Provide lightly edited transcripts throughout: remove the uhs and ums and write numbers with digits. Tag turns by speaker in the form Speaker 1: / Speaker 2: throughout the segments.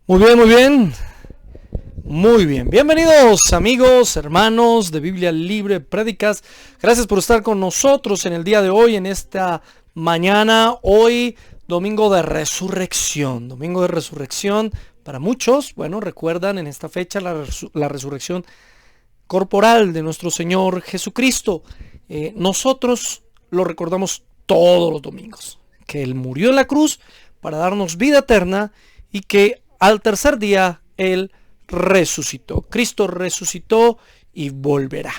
Speaker 1: Muy bien, muy bien. Muy bien. Bienvenidos amigos, hermanos de Biblia Libre Prédicas. Gracias por estar con nosotros en el día de hoy, en esta mañana. Hoy, domingo de resurrección. Domingo de resurrección para muchos. Bueno, recuerdan en esta fecha la resurrección corporal de nuestro Señor Jesucristo. Nosotros lo recordamos todos los domingos. Que Él murió en la cruz para darnos vida eterna y que al tercer día Él resucitó. Cristo resucitó y volverá.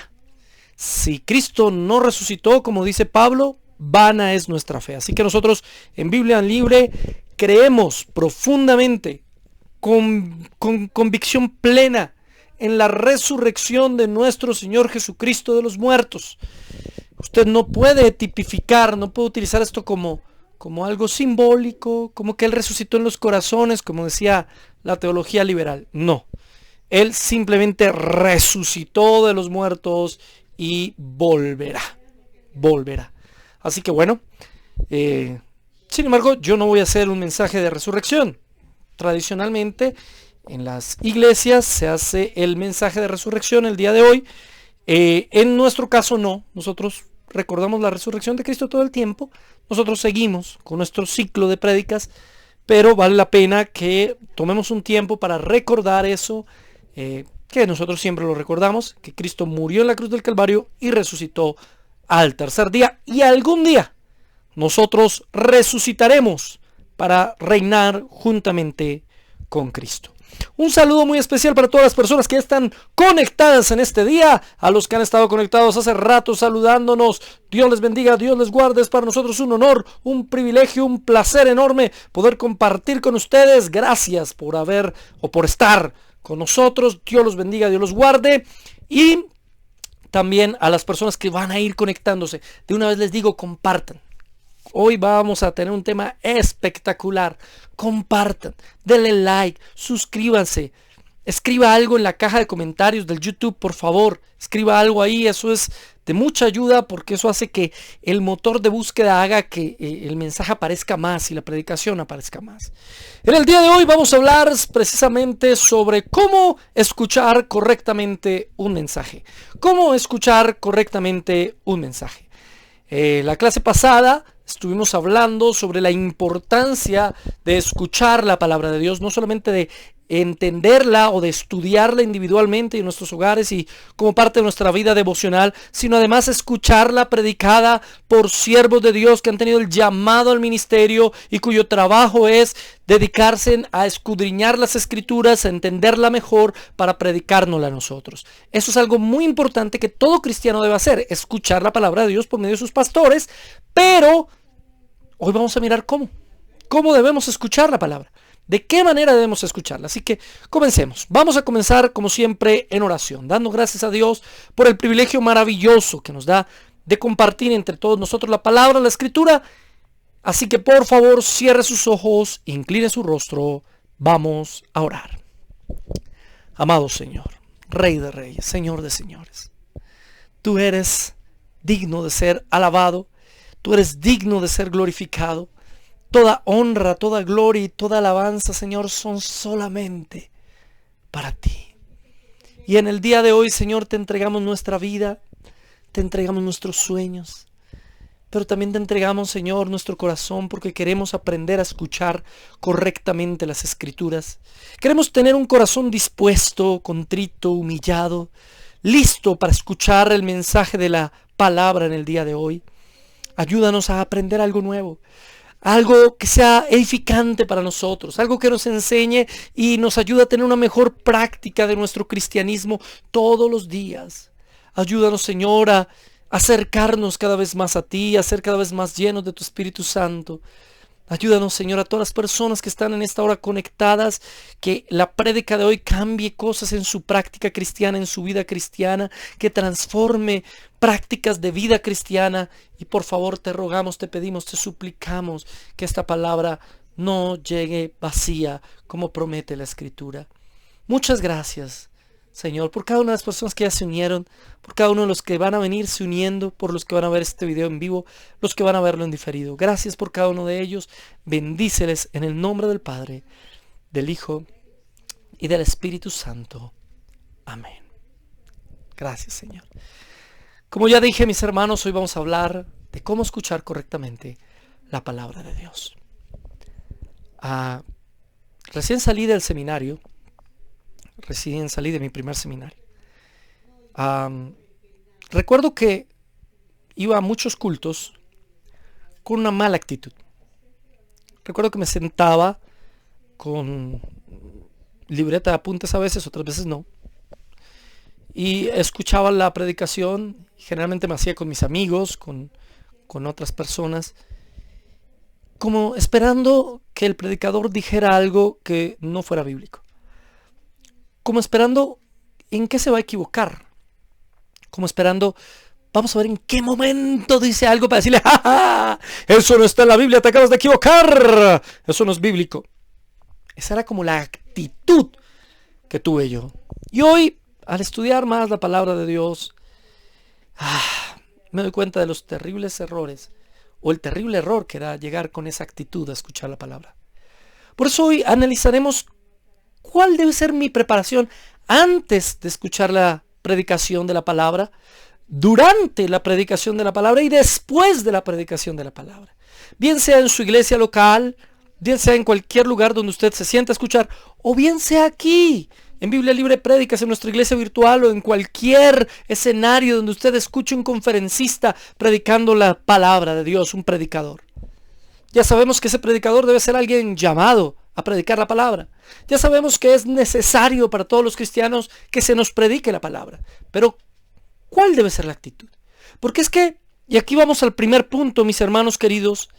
Speaker 1: Si Cristo no resucitó, como dice Pablo, vana es nuestra fe. Así que nosotros en Biblia Libre creemos profundamente, con convicción plena, en la resurrección de nuestro Señor Jesucristo de los muertos. Usted no puede tipificar, no puede utilizar esto como algo simbólico, como que Él resucitó en los corazones, como decía la teología liberal. No, Él simplemente resucitó de los muertos y volverá. Así que bueno, sin embargo, yo no voy a hacer un mensaje de resurrección. Tradicionalmente, en las iglesias se hace el mensaje de resurrección el día de hoy. En nuestro caso no, nosotros recordamos la resurrección de Cristo todo el tiempo. Nosotros seguimos con nuestro ciclo de prédicas, pero vale la pena que tomemos un tiempo para recordar eso, que nosotros siempre lo recordamos, que Cristo murió en la cruz del Calvario y resucitó al tercer día, y algún día nosotros resucitaremos para reinar juntamente con Cristo. Un saludo muy especial para todas las personas que están conectadas en este día, a los que han estado conectados hace rato saludándonos. Dios les bendiga, Dios les guarde. Es para nosotros un honor, un privilegio, un placer enorme poder compartir con ustedes. Gracias por haber o por estar con nosotros. Dios los bendiga, Dios los guarde. Y también a las personas que van a ir conectándose, de una vez les digo, compartan. Hoy vamos a tener un tema espectacular. Compartan, denle like, suscríbanse, escriba algo en la caja de comentarios del YouTube, por favor. Escriba algo ahí, eso es de mucha ayuda porque eso hace que el motor de búsqueda haga que el mensaje aparezca más y la predicación aparezca más. En el día de hoy vamos a hablar precisamente sobre cómo escuchar correctamente un mensaje. Cómo escuchar correctamente un mensaje. La clase pasada estuvimos hablando sobre la importancia de escuchar la palabra de Dios, no solamente de entenderla o de estudiarla individualmente en nuestros hogares y como parte de nuestra vida devocional, sino además escucharla predicada por siervos de Dios que han tenido el llamado al ministerio y cuyo trabajo es dedicarse a escudriñar las escrituras, a entenderla mejor para predicárnosla a nosotros. Eso es algo muy importante que todo cristiano debe hacer, escuchar la palabra de Dios por medio de sus pastores, pero hoy vamos a mirar cómo debemos escuchar la palabra. ¿De qué manera debemos escucharla? Así que comencemos. Vamos a comenzar como siempre en oración, dando gracias a Dios por el privilegio maravilloso que nos da de compartir entre todos nosotros la palabra, la escritura. Así que por favor cierre sus ojos, incline su rostro. Vamos a orar. Amado Señor, Rey de Reyes, Señor de Señores, tú eres digno de ser alabado, tú eres digno de ser glorificado. Toda honra, toda gloria y toda alabanza, Señor, son solamente para ti. Y en el día de hoy, Señor, te entregamos nuestra vida, te entregamos nuestros sueños, pero también te entregamos, Señor, nuestro corazón porque queremos aprender a escuchar correctamente las Escrituras. Queremos tener un corazón dispuesto, contrito, humillado, listo para escuchar el mensaje de la palabra en el día de hoy. Ayúdanos a aprender algo nuevo. Algo que sea edificante para nosotros, algo que nos enseñe y nos ayude a tener una mejor práctica de nuestro cristianismo todos los días. Ayúdanos, Señor, a acercarnos cada vez más a ti, a ser cada vez más llenos de tu Espíritu Santo. Ayúdanos, Señor, a todas las personas que están en esta hora conectadas, que la prédica de hoy cambie cosas en su práctica cristiana, en su vida cristiana, que transforme prácticas de vida cristiana. Y por favor te rogamos, te pedimos, te suplicamos que esta palabra no llegue vacía como promete la Escritura. Muchas gracias, Señor, por cada una de las personas que ya se unieron, por cada uno de los que van a venirse uniendo, por los que van a ver este video en vivo, los que van a verlo en diferido. Gracias por cada uno de ellos. Bendíceles en el nombre del Padre, del Hijo y del Espíritu Santo. Amén. Gracias, Señor. Como ya dije, mis hermanos, hoy vamos a hablar de cómo escuchar correctamente la palabra de Dios. Recién salí del seminario. Recién salí de mi primer seminario. Recuerdo que iba a muchos cultos con una mala actitud. Recuerdo que me sentaba con libreta de apuntes a veces, otras veces no. Y escuchaba la predicación. Generalmente me hacía con mis amigos, con otras personas, como esperando que el predicador dijera algo que no fuera bíblico. Como esperando en qué se va a equivocar. Como esperando, vamos a ver en qué momento dice algo para decirle, ¡ja, ja! Eso no está en la Biblia, te acabas de equivocar. Eso no es bíblico. Esa era como la actitud que tuve yo. Y hoy, al estudiar más la palabra de Dios, me doy cuenta de los terribles errores, o el terrible error que era llegar con esa actitud a escuchar la palabra. Por eso hoy analizaremos cuál debe ser mi preparación antes de escuchar la predicación de la palabra, durante la predicación de la palabra y después de la predicación de la palabra. Bien sea en su iglesia local, bien sea en cualquier lugar donde usted se sienta a escuchar, o bien sea aquí, en Biblia Libre Prédicas, en nuestra iglesia virtual o en cualquier escenario donde usted escuche un conferencista predicando la palabra de Dios, un predicador. Ya sabemos que ese predicador debe ser alguien llamado a predicar la palabra. Ya sabemos que es necesario para todos los cristianos que se nos predique la palabra. Pero, ¿cuál debe ser la actitud? Porque es que, y aquí vamos al primer punto, mis hermanos queridos,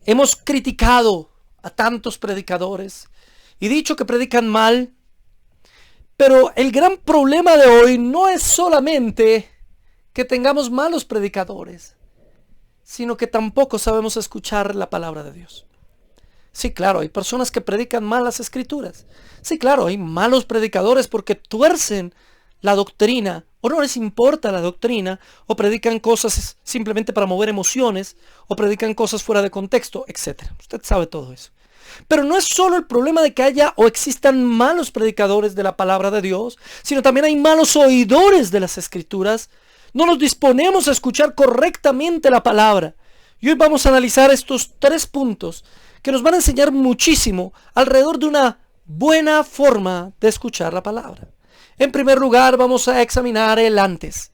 Speaker 1: hemos criticado a tantos predicadores y dicho que predican mal, pero el gran problema de hoy no es solamente que tengamos malos predicadores, sino que tampoco sabemos escuchar la palabra de Dios. Sí, claro, hay personas que predican mal las escrituras. Sí, claro, hay malos predicadores porque tuercen la doctrina, o no les importa la doctrina, o predican cosas simplemente para mover emociones, o predican cosas fuera de contexto, etc. Usted sabe todo eso. Pero no es solo el problema de que haya o existan malos predicadores de la palabra de Dios, sino también hay malos oidores de las escrituras. No nos disponemos a escuchar correctamente la palabra. Y hoy vamos a analizar estos 3 puntos que nos van a enseñar muchísimo alrededor de una buena forma de escuchar la palabra. En primer lugar, vamos a examinar el antes.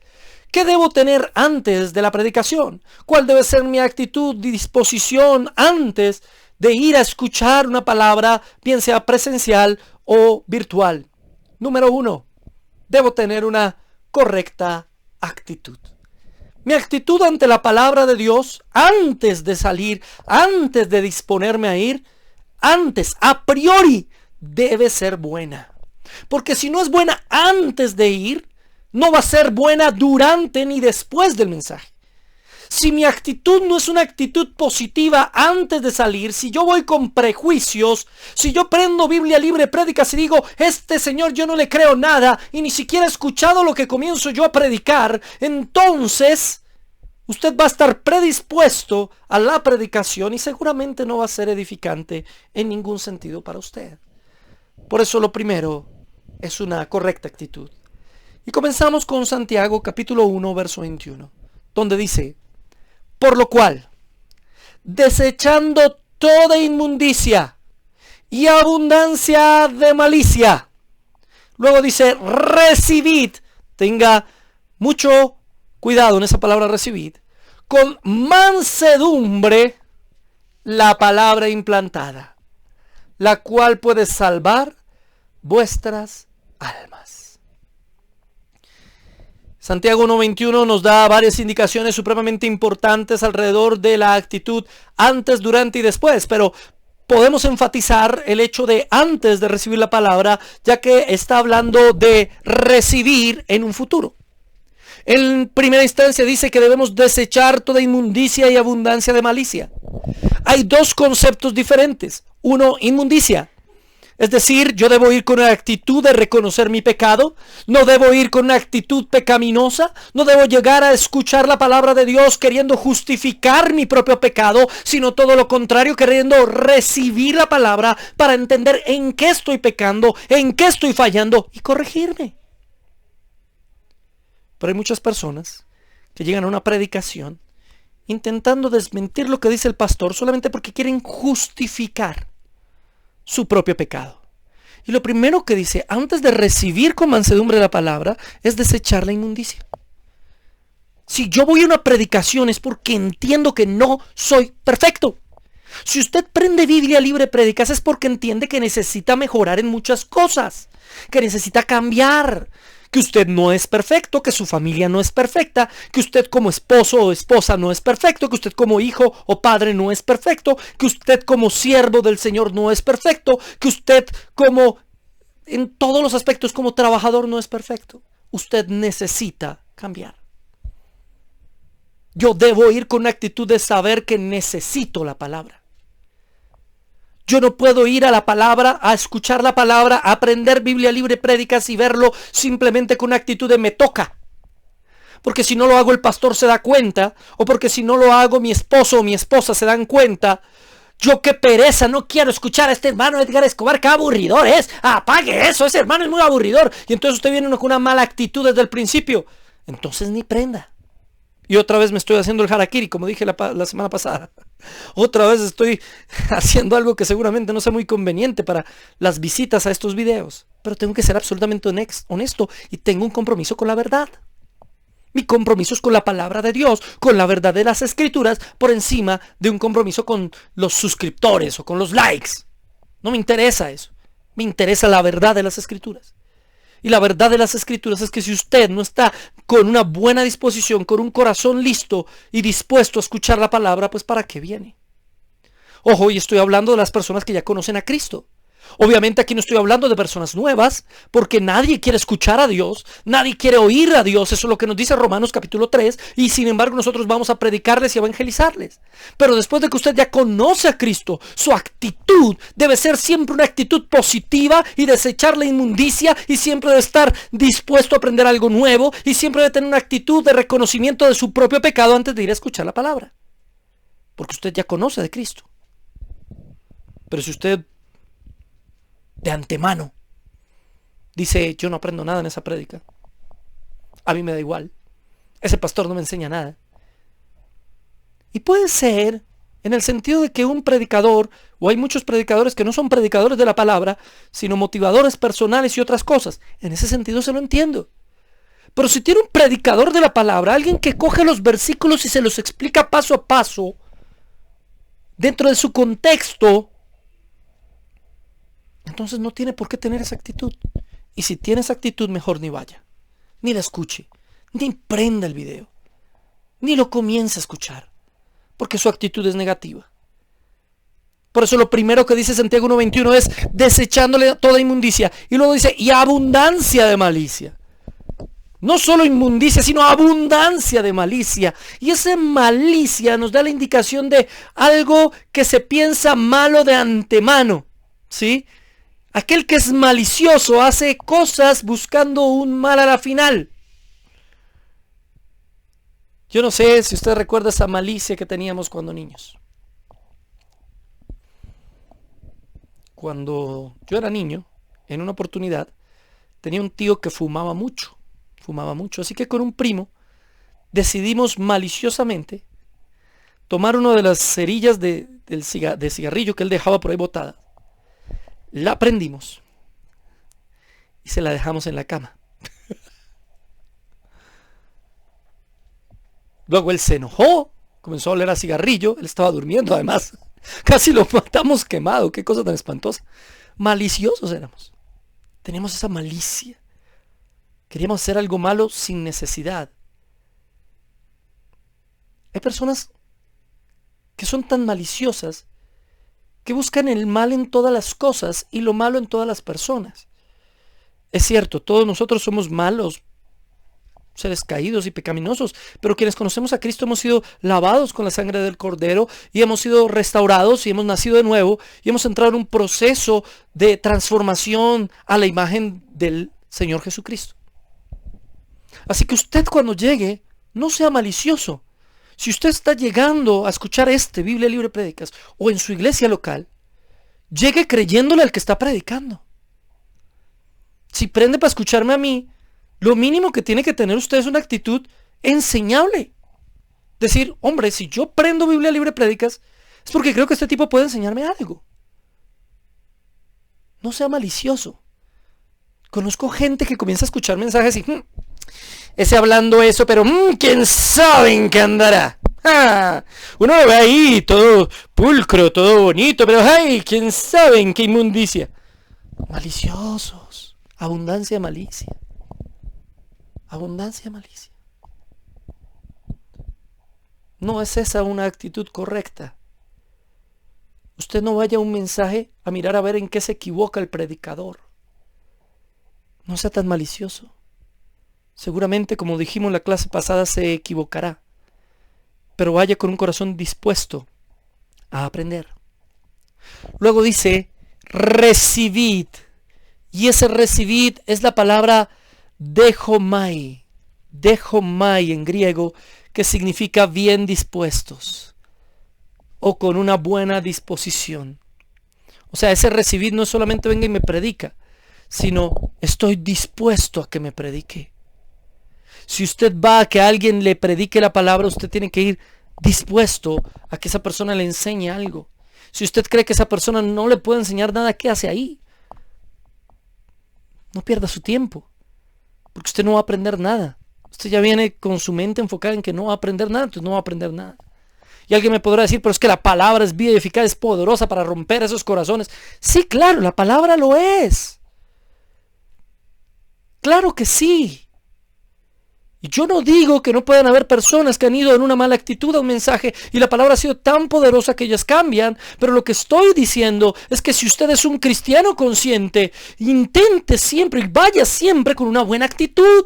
Speaker 1: ¿Qué debo tener antes de la predicación? ¿Cuál debe ser mi actitud y disposición antes de ir a escuchar una palabra, bien sea presencial o virtual? Número 1, debo tener una correcta actitud. Mi actitud ante la palabra de Dios, antes de salir, antes de disponerme a ir, antes, a priori, debe ser buena. Porque si no es buena antes de ir, no va a ser buena durante ni después del mensaje. Si mi actitud no es una actitud positiva antes de salir, si yo voy con prejuicios, si yo prendo Biblia Libre Prédicas y digo, este señor yo no le creo nada y ni siquiera he escuchado lo que comienzo yo a predicar, entonces usted va a estar predispuesto a la predicación y seguramente no va a ser edificante en ningún sentido para usted. Por eso lo primero es una correcta actitud. Y comenzamos con Santiago capítulo 1 verso 21, donde dice: por lo cual, desechando toda inmundicia y abundancia de malicia, luego dice recibid, tenga mucho cuidado en esa palabra recibid, con mansedumbre la palabra implantada, la cual puede salvar vuestras almas. Santiago 1:21 nos da varias indicaciones supremamente importantes alrededor de la actitud antes, durante y después, pero podemos enfatizar el hecho de antes de recibir la palabra, ya que está hablando de recibir en un futuro. En primera instancia dice que debemos desechar toda inmundicia y abundancia de malicia. Hay 2 conceptos diferentes. Uno, inmundicia. Es decir, yo debo ir con una actitud de reconocer mi pecado, no debo ir con una actitud pecaminosa, no debo llegar a escuchar la palabra de Dios queriendo justificar mi propio pecado, sino todo lo contrario, queriendo recibir la palabra para entender en qué estoy pecando, en qué estoy fallando y corregirme. Pero hay muchas personas que llegan a una predicación intentando desmentir lo que dice el pastor solamente porque quieren justificar su propio pecado. Y lo primero que dice antes de recibir con mansedumbre la palabra es desechar la inmundicia. Si yo voy a una predicación es porque entiendo que no soy perfecto. Si usted prende Biblia Libre Prédicas es porque entiende que necesita mejorar en muchas cosas, que necesita cambiar, que usted no es perfecto, que su familia no es perfecta, que usted como esposo o esposa no es perfecto, que usted como hijo o padre no es perfecto, que usted como siervo del Señor no es perfecto, que usted como en todos los aspectos como trabajador no es perfecto. Usted necesita cambiar. Yo debo ir con una actitud de saber que necesito la palabra. Yo no puedo ir a la palabra, a escuchar la palabra, a aprender Biblia Libre Prédicas y verlo simplemente con una actitud de me toca. Porque si no lo hago el pastor se da cuenta, o porque si no lo hago mi esposo o mi esposa se dan cuenta. Yo qué pereza, no quiero escuchar a este hermano Edgar Escobar, qué aburridor es. Apague eso, ese hermano es muy aburridor. Y entonces usted viene con una mala actitud desde el principio. Entonces ni prenda. Y otra vez me estoy haciendo el harakiri, como dije la semana pasada. Otra vez estoy haciendo algo que seguramente no sea muy conveniente para las visitas a estos videos. Pero tengo que ser absolutamente honesto y tengo un compromiso con la verdad. Mi compromiso es con la palabra de Dios, con la verdad de las escrituras, por encima de un compromiso con los suscriptores o con los likes. No me interesa eso. Me interesa la verdad de las escrituras. Y la verdad de las escrituras es que si usted no está con una buena disposición, con un corazón listo y dispuesto a escuchar la palabra, pues ¿para qué viene? Ojo, y estoy hablando de las personas que ya conocen a Cristo. Obviamente aquí no estoy hablando de personas nuevas, porque nadie quiere escuchar a Dios, nadie quiere oír a Dios, eso es lo que nos dice Romanos capítulo 3, y sin embargo nosotros vamos a predicarles y a evangelizarles. Pero después de que usted ya conoce a Cristo, su actitud debe ser siempre una actitud positiva y desechar la inmundicia, y siempre debe estar dispuesto a aprender algo nuevo, y siempre debe tener una actitud de reconocimiento de su propio pecado antes de ir a escuchar la palabra. Porque usted ya conoce de Cristo. Pero si usted de antemano dice, yo no aprendo nada en esa prédica, a mí me da igual, ese pastor no me enseña nada. Y puede ser en el sentido de que un predicador, o hay muchos predicadores que no son predicadores de la palabra, sino motivadores personales y otras cosas. En ese sentido se lo entiendo. Pero si tiene un predicador de la palabra, alguien que coge los versículos y se los explica paso a paso, dentro de su contexto, entonces no tiene por qué tener esa actitud. Y si tiene esa actitud, mejor ni vaya, ni la escuche, ni prenda el video, ni lo comience a escuchar, porque su actitud es negativa. Por eso lo primero que dice Santiago 1:21 es desechándole toda inmundicia. Y luego dice, y abundancia de malicia. No solo inmundicia, sino abundancia de malicia. Y esa malicia nos da la indicación de algo que se piensa malo de antemano, ¿sí? Aquel que es malicioso hace cosas buscando un mal a la final. Yo no sé si usted recuerda esa malicia que teníamos cuando niños. Cuando yo era niño, en una oportunidad, tenía un tío que fumaba mucho. Así que con un primo decidimos maliciosamente tomar una de las cerillas de cigarrillo que él dejaba por ahí botada. La prendimos y se la dejamos en la cama. Luego él se enojó, comenzó a oler a cigarrillo, él estaba durmiendo además. Casi lo matamos quemado, qué cosa tan espantosa. Maliciosos éramos. Teníamos esa malicia. Queríamos hacer algo malo sin necesidad. Hay personas que son tan maliciosas que buscan el mal en todas las cosas y lo malo en todas las personas. Es cierto, todos nosotros somos malos seres caídos y pecaminosos, pero quienes conocemos a Cristo hemos sido lavados con la sangre del Cordero y hemos sido restaurados y hemos nacido de nuevo y hemos entrado en un proceso de transformación a la imagen del Señor Jesucristo. Así que usted, cuando llegue, no sea malicioso. Si usted está llegando a escuchar Biblia Libre Prédicas o en su iglesia local, llegue creyéndole al que está predicando. Si prende para escucharme a mí, lo mínimo que tiene que tener usted es una actitud enseñable. Decir, hombre, si yo prendo Biblia Libre Prédicas, es porque creo que este tipo puede enseñarme algo. No sea malicioso. Conozco gente que comienza a escuchar mensajes y ese hablando eso, pero quién sabe en qué andará. Uno lo ve ahí todo pulcro, todo bonito, pero ay, quién sabe en qué inmundicia. Maliciosos. Abundancia de malicia. Abundancia de malicia. No es esa una actitud correcta. Usted no vaya a un mensaje a mirar a ver en qué se equivoca el predicador. No sea tan malicioso. Seguramente, como dijimos en la clase pasada, se equivocará. Pero vaya con un corazón dispuesto a aprender. Luego dice, recibid. Y ese recibid es la palabra dechomai. Dechomai en griego, que significa bien dispuestos. O con una buena disposición. O sea, ese recibid no solamente venga y me predica, sino estoy dispuesto a que me predique. Si usted va a que alguien le predique la palabra, usted tiene que ir dispuesto a que esa persona le enseñe algo. Si usted cree que esa persona no le puede enseñar nada, ¿qué hace ahí? No pierda su tiempo, porque usted no va a aprender nada. Usted ya viene con su mente enfocada en que no va a aprender nada, entonces no va a aprender nada. Y alguien me podrá decir, pero es que la palabra es vida y eficaz, es poderosa para romper esos corazones. Sí, claro, la palabra lo es. Claro que sí. Y yo no digo que no puedan haber personas que han ido en una mala actitud a un mensaje y la palabra ha sido tan poderosa que ellas cambian, pero lo que estoy diciendo es que si usted es un cristiano consciente, intente siempre y vaya siempre con una buena actitud.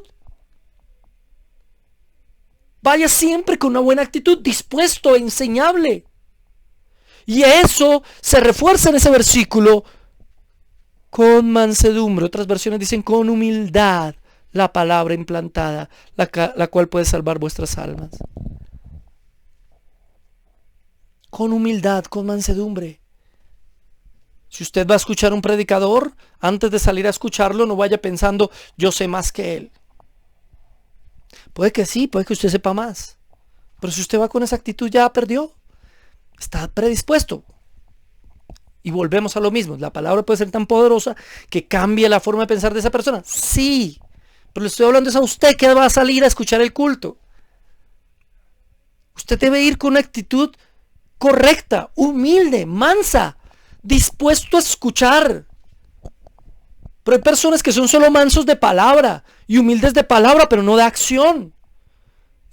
Speaker 1: Vaya siempre con una buena actitud, dispuesto, enseñable. Y eso se refuerza en ese versículo con mansedumbre. Otras versiones dicen con humildad. La palabra implantada, la cual puede salvar vuestras almas. Con humildad, con mansedumbre. Si usted va a escuchar a un predicador, antes de salir a escucharlo, no vaya pensando, yo sé más que él. Puede que sí, puede que usted sepa más. Pero si usted va con esa actitud, ya perdió. Está predispuesto. Y volvemos a lo mismo. La palabra puede ser tan poderosa que cambie la forma de pensar de esa persona. Sí. Pero le estoy hablando es a usted que va a salir a escuchar el culto. Usted debe ir con una actitud correcta, humilde, mansa, dispuesto a escuchar. Pero hay personas que son solo mansos de palabra y humildes de palabra, pero no de acción.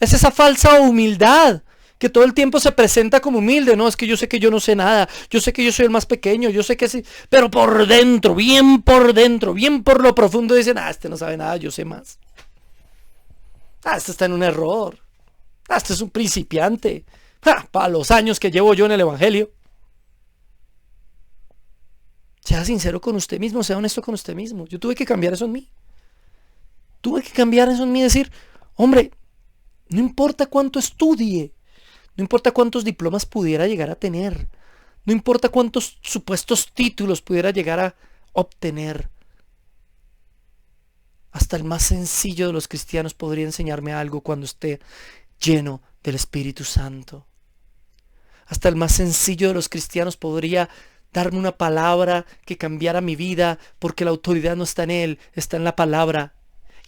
Speaker 1: Es esa falsa humildad que todo el tiempo se presenta como humilde. No, es que yo sé que yo no sé nada, yo sé que yo soy el más pequeño, yo sé que sí, pero por dentro, bien por lo profundo dicen, este no sabe nada, yo sé más. Este está en un error. Este es un principiante. Para los años que llevo yo en el evangelio. Sea sincero con usted mismo, sea honesto con usted mismo. Yo tuve que cambiar eso en mí. Decir, hombre, no importa cuánto estudie, no importa cuántos diplomas pudiera llegar a tener, no importa cuántos supuestos títulos pudiera llegar a obtener. Hasta el más sencillo de los cristianos podría enseñarme algo cuando esté lleno del Espíritu Santo. Hasta el más sencillo de los cristianos podría darme una palabra que cambiara mi vida, porque la autoridad no está en él, está en la palabra.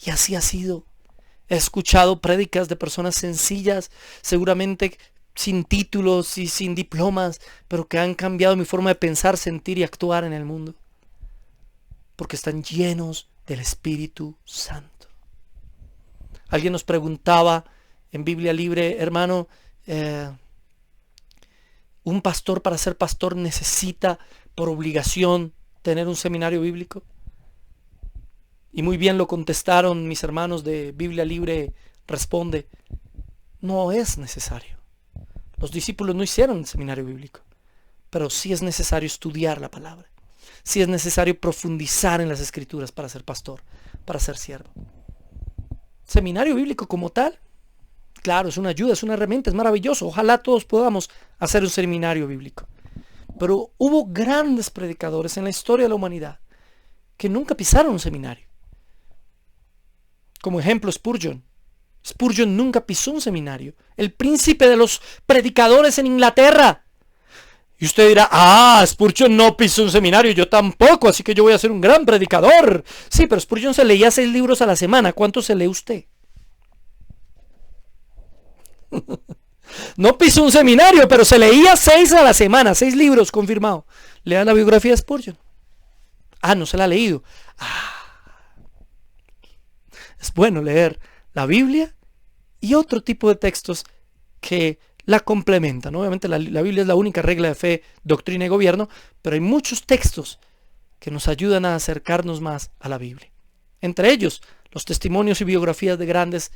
Speaker 1: Y así ha sido. He escuchado prédicas de personas sencillas, seguramente sin títulos y sin diplomas, pero que han cambiado mi forma de pensar, sentir y actuar en el mundo. Porque están llenos del Espíritu Santo. Alguien nos preguntaba en Biblia Libre, hermano, ¿un pastor para ser pastor necesita por obligación tener un seminario bíblico? Y muy bien lo contestaron mis hermanos de Biblia Libre Responde. No es necesario. Los discípulos no hicieron el seminario bíblico, pero sí es necesario estudiar la palabra. Sí es necesario profundizar en las escrituras para ser pastor, para ser siervo. Seminario bíblico como tal, claro, es una ayuda, es una herramienta, es maravilloso. Ojalá todos podamos hacer un seminario bíblico. Pero hubo grandes predicadores en la historia de la humanidad que nunca pisaron un seminario. Como ejemplo, Spurgeon. Spurgeon nunca pisó un seminario. El príncipe de los predicadores en Inglaterra. Y usted dirá, Spurgeon no pisó un seminario, yo tampoco, así que yo voy a ser un gran predicador. Sí, pero Spurgeon se leía 6 libros a la semana. ¿Cuántos se lee usted? No pisó un seminario, pero se leía 6 a la semana, 6 libros, confirmado. Lea la biografía de Spurgeon. No se la ha leído. Es bueno leer la Biblia y otro tipo de textos que la complementan. Obviamente la Biblia es la única regla de fe, doctrina y gobierno, pero hay muchos textos que nos ayudan a acercarnos más a la Biblia. Entre ellos, los testimonios y biografías de grandes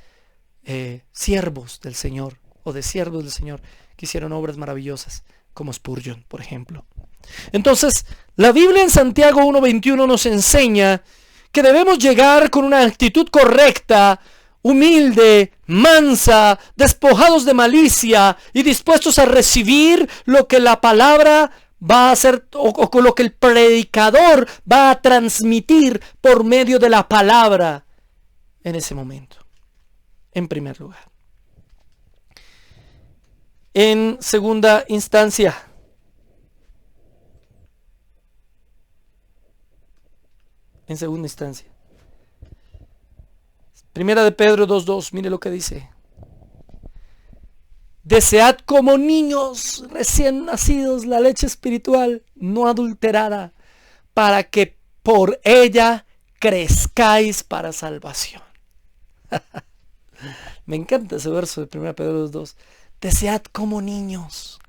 Speaker 1: siervos del Señor o de siervos del Señor que hicieron obras maravillosas, como Spurgeon, por ejemplo. Entonces, la Biblia en Santiago 1:21 nos enseña que debemos llegar con una actitud correcta, humilde, mansa, despojados de malicia y dispuestos a recibir lo que la palabra va a hacer o con lo que el predicador va a transmitir por medio de la palabra en ese momento. En primer lugar. En segunda instancia, Primera de Pedro 2:2, mire lo que dice. Desead como niños recién nacidos la leche espiritual no adulterada, para que por ella crezcáis para salvación. Me encanta ese verso de 1 Pedro 2:2. Desead como niños.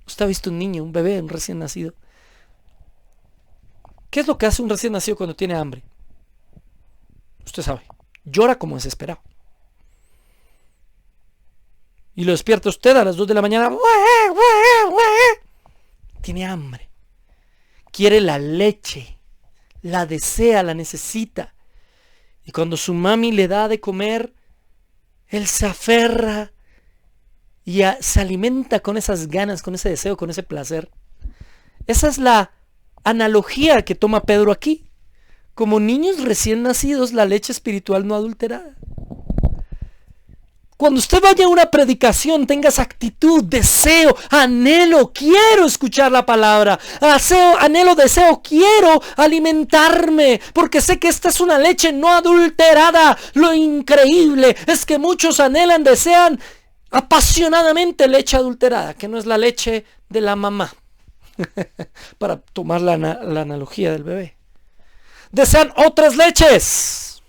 Speaker 1: Usted ha visto un niño, un bebé, un recién nacido. ¿Qué es lo que hace un recién nacido cuando tiene hambre? Usted sabe, llora como desesperado. Y lo despierta usted a las 2 de la mañana. Tiene hambre. Quiere la leche. La desea, la necesita. Y cuando su mami le da de comer, él se aferra y se alimenta con esas ganas, con ese deseo, con ese placer. Esa es la analogía que toma Pedro aquí. Como niños recién nacidos, la leche espiritual no adulterada. Cuando usted vaya a una predicación, tenga esa actitud, deseo, anhelo, quiero escuchar la palabra, anhelo, deseo, quiero alimentarme, porque sé que esta es una leche no adulterada. Lo increíble es que muchos anhelan, desean apasionadamente leche adulterada, que no es la leche de la mamá, para tomar la analogía del bebé. Desean otras leches.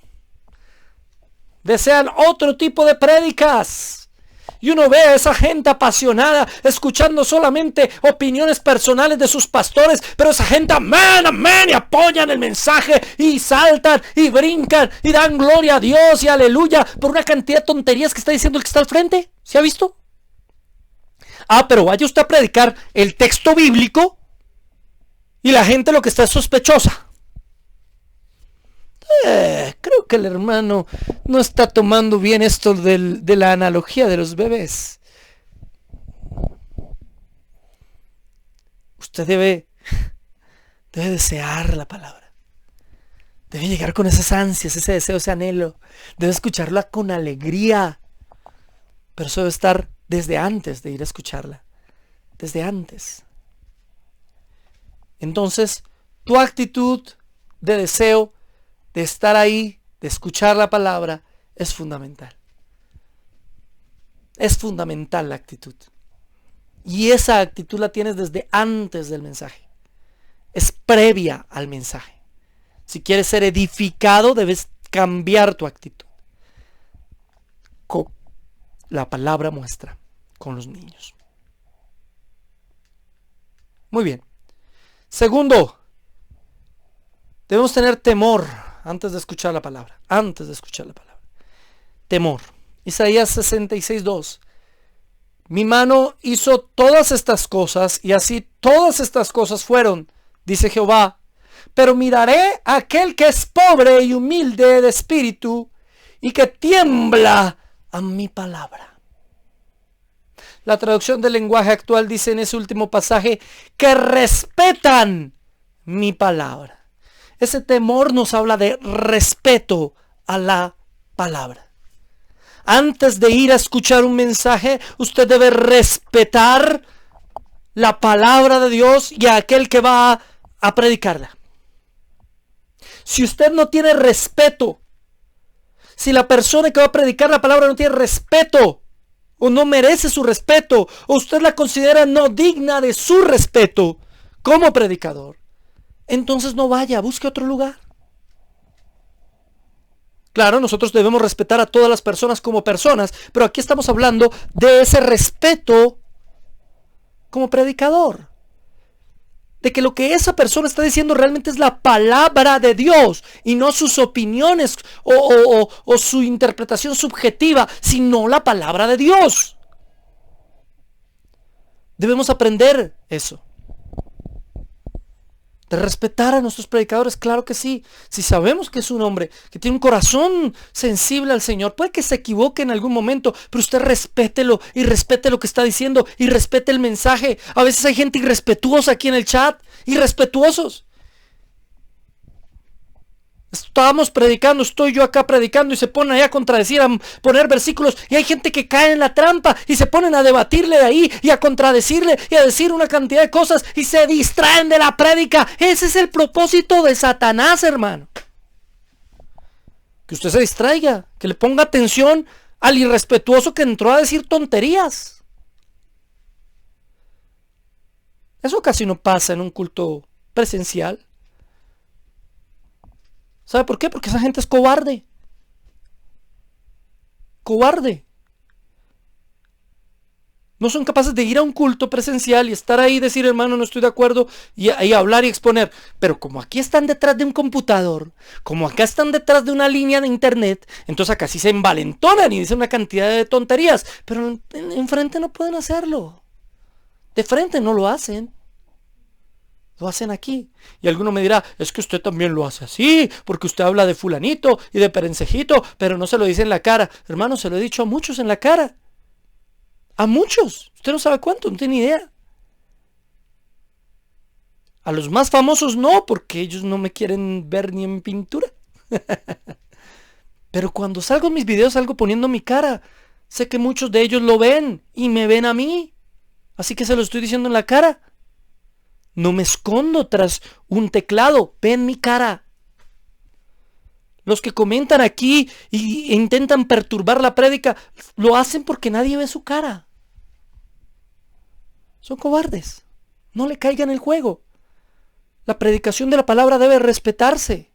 Speaker 1: Desean otro tipo de prédicas. Y uno ve a esa gente apasionada, escuchando solamente opiniones personales de sus pastores, pero esa gente, amén, amén, y apoyan el mensaje, y saltan, y brincan, y dan gloria a Dios, y aleluya, por una cantidad de tonterías que está diciendo el que está al frente. ¿Se ha visto? Pero vaya usted a predicar el texto bíblico, y la gente lo que está es sospechosa. Creo que el hermano no está tomando bien esto de la analogía de los bebés. Usted debe desear la palabra. Debe llegar con esas ansias, ese deseo, ese anhelo. Debe escucharla con alegría. Pero eso debe estar desde antes de ir a escucharla. Desde antes. Entonces, tu actitud de deseo, de estar ahí, de escuchar la palabra, es fundamental. Es fundamental la actitud. Y esa actitud la tienes desde antes del mensaje. Es previa al mensaje. Si quieres ser edificado, debes cambiar tu actitud. La palabra muestra con los niños. Muy bien. Segundo, debemos tener temor antes de escuchar la palabra. Temor. Isaías 66:2. Mi mano hizo todas estas cosas y así todas estas cosas fueron, dice Jehová. Pero miraré a aquel que es pobre y humilde de espíritu y que tiembla a mi palabra. La traducción del lenguaje actual dice en ese último pasaje que respetan mi palabra. Ese temor nos habla de respeto a la palabra. Antes de ir a escuchar un mensaje, usted debe respetar la palabra de Dios y a aquel que va a predicarla. Si usted no tiene respeto, si la persona que va a predicar la palabra no tiene respeto, o no merece su respeto, o usted la considera no digna de su respeto como predicador, entonces no vaya, busque otro lugar. Claro, nosotros debemos respetar a todas las personas como personas, pero aquí estamos hablando de ese respeto como predicador. De que lo que esa persona está diciendo realmente es la palabra de Dios y no sus opiniones o su interpretación subjetiva, sino la palabra de Dios. Debemos aprender eso. De respetar a nuestros predicadores, claro que sí. Si sabemos que es un hombre que tiene un corazón sensible al Señor, puede que se equivoque en algún momento, pero usted respételo y respete lo que está diciendo y respete el mensaje. A veces hay gente irrespetuosa aquí en el chat, irrespetuosos. Estábamos predicando, estoy yo acá predicando y se ponen allá a contradecir, a poner versículos, y hay gente que cae en la trampa y se ponen a debatirle de ahí y a contradecirle y a decir una cantidad de cosas y se distraen de la prédica. Ese es el propósito de Satanás, hermano. Que usted se distraiga, que le ponga atención al irrespetuoso que entró a decir tonterías. Eso casi no pasa en un culto presencial. ¿Sabe por qué? Porque esa gente es cobarde. Cobarde. No son capaces de ir a un culto presencial y estar ahí y decir, hermano, no estoy de acuerdo, y hablar y exponer. Pero como aquí están detrás de un computador, como acá están detrás de una línea de internet, entonces acá sí se envalentonan y dicen una cantidad de tonterías. Pero enfrente no pueden hacerlo. De frente no lo hacen. Lo hacen aquí. Y alguno me dirá, es que usted también lo hace así, porque usted habla de fulanito y de perencejito, pero no se lo dice en la cara. Hermano, se lo he dicho a muchos en la cara. A muchos. Usted no sabe cuánto, no tiene idea. A los más famosos no, porque ellos no me quieren ver ni en pintura. Pero cuando salgo en mis videos, salgo poniendo mi cara. Sé que muchos de ellos lo ven y me ven a mí. Así que se lo estoy diciendo en la cara. No me escondo tras un teclado. Ven mi cara. Los que comentan aquí e intentan perturbar la prédica, lo hacen porque nadie ve su cara. Son cobardes. No le caigan el juego. La predicación de la palabra debe respetarse.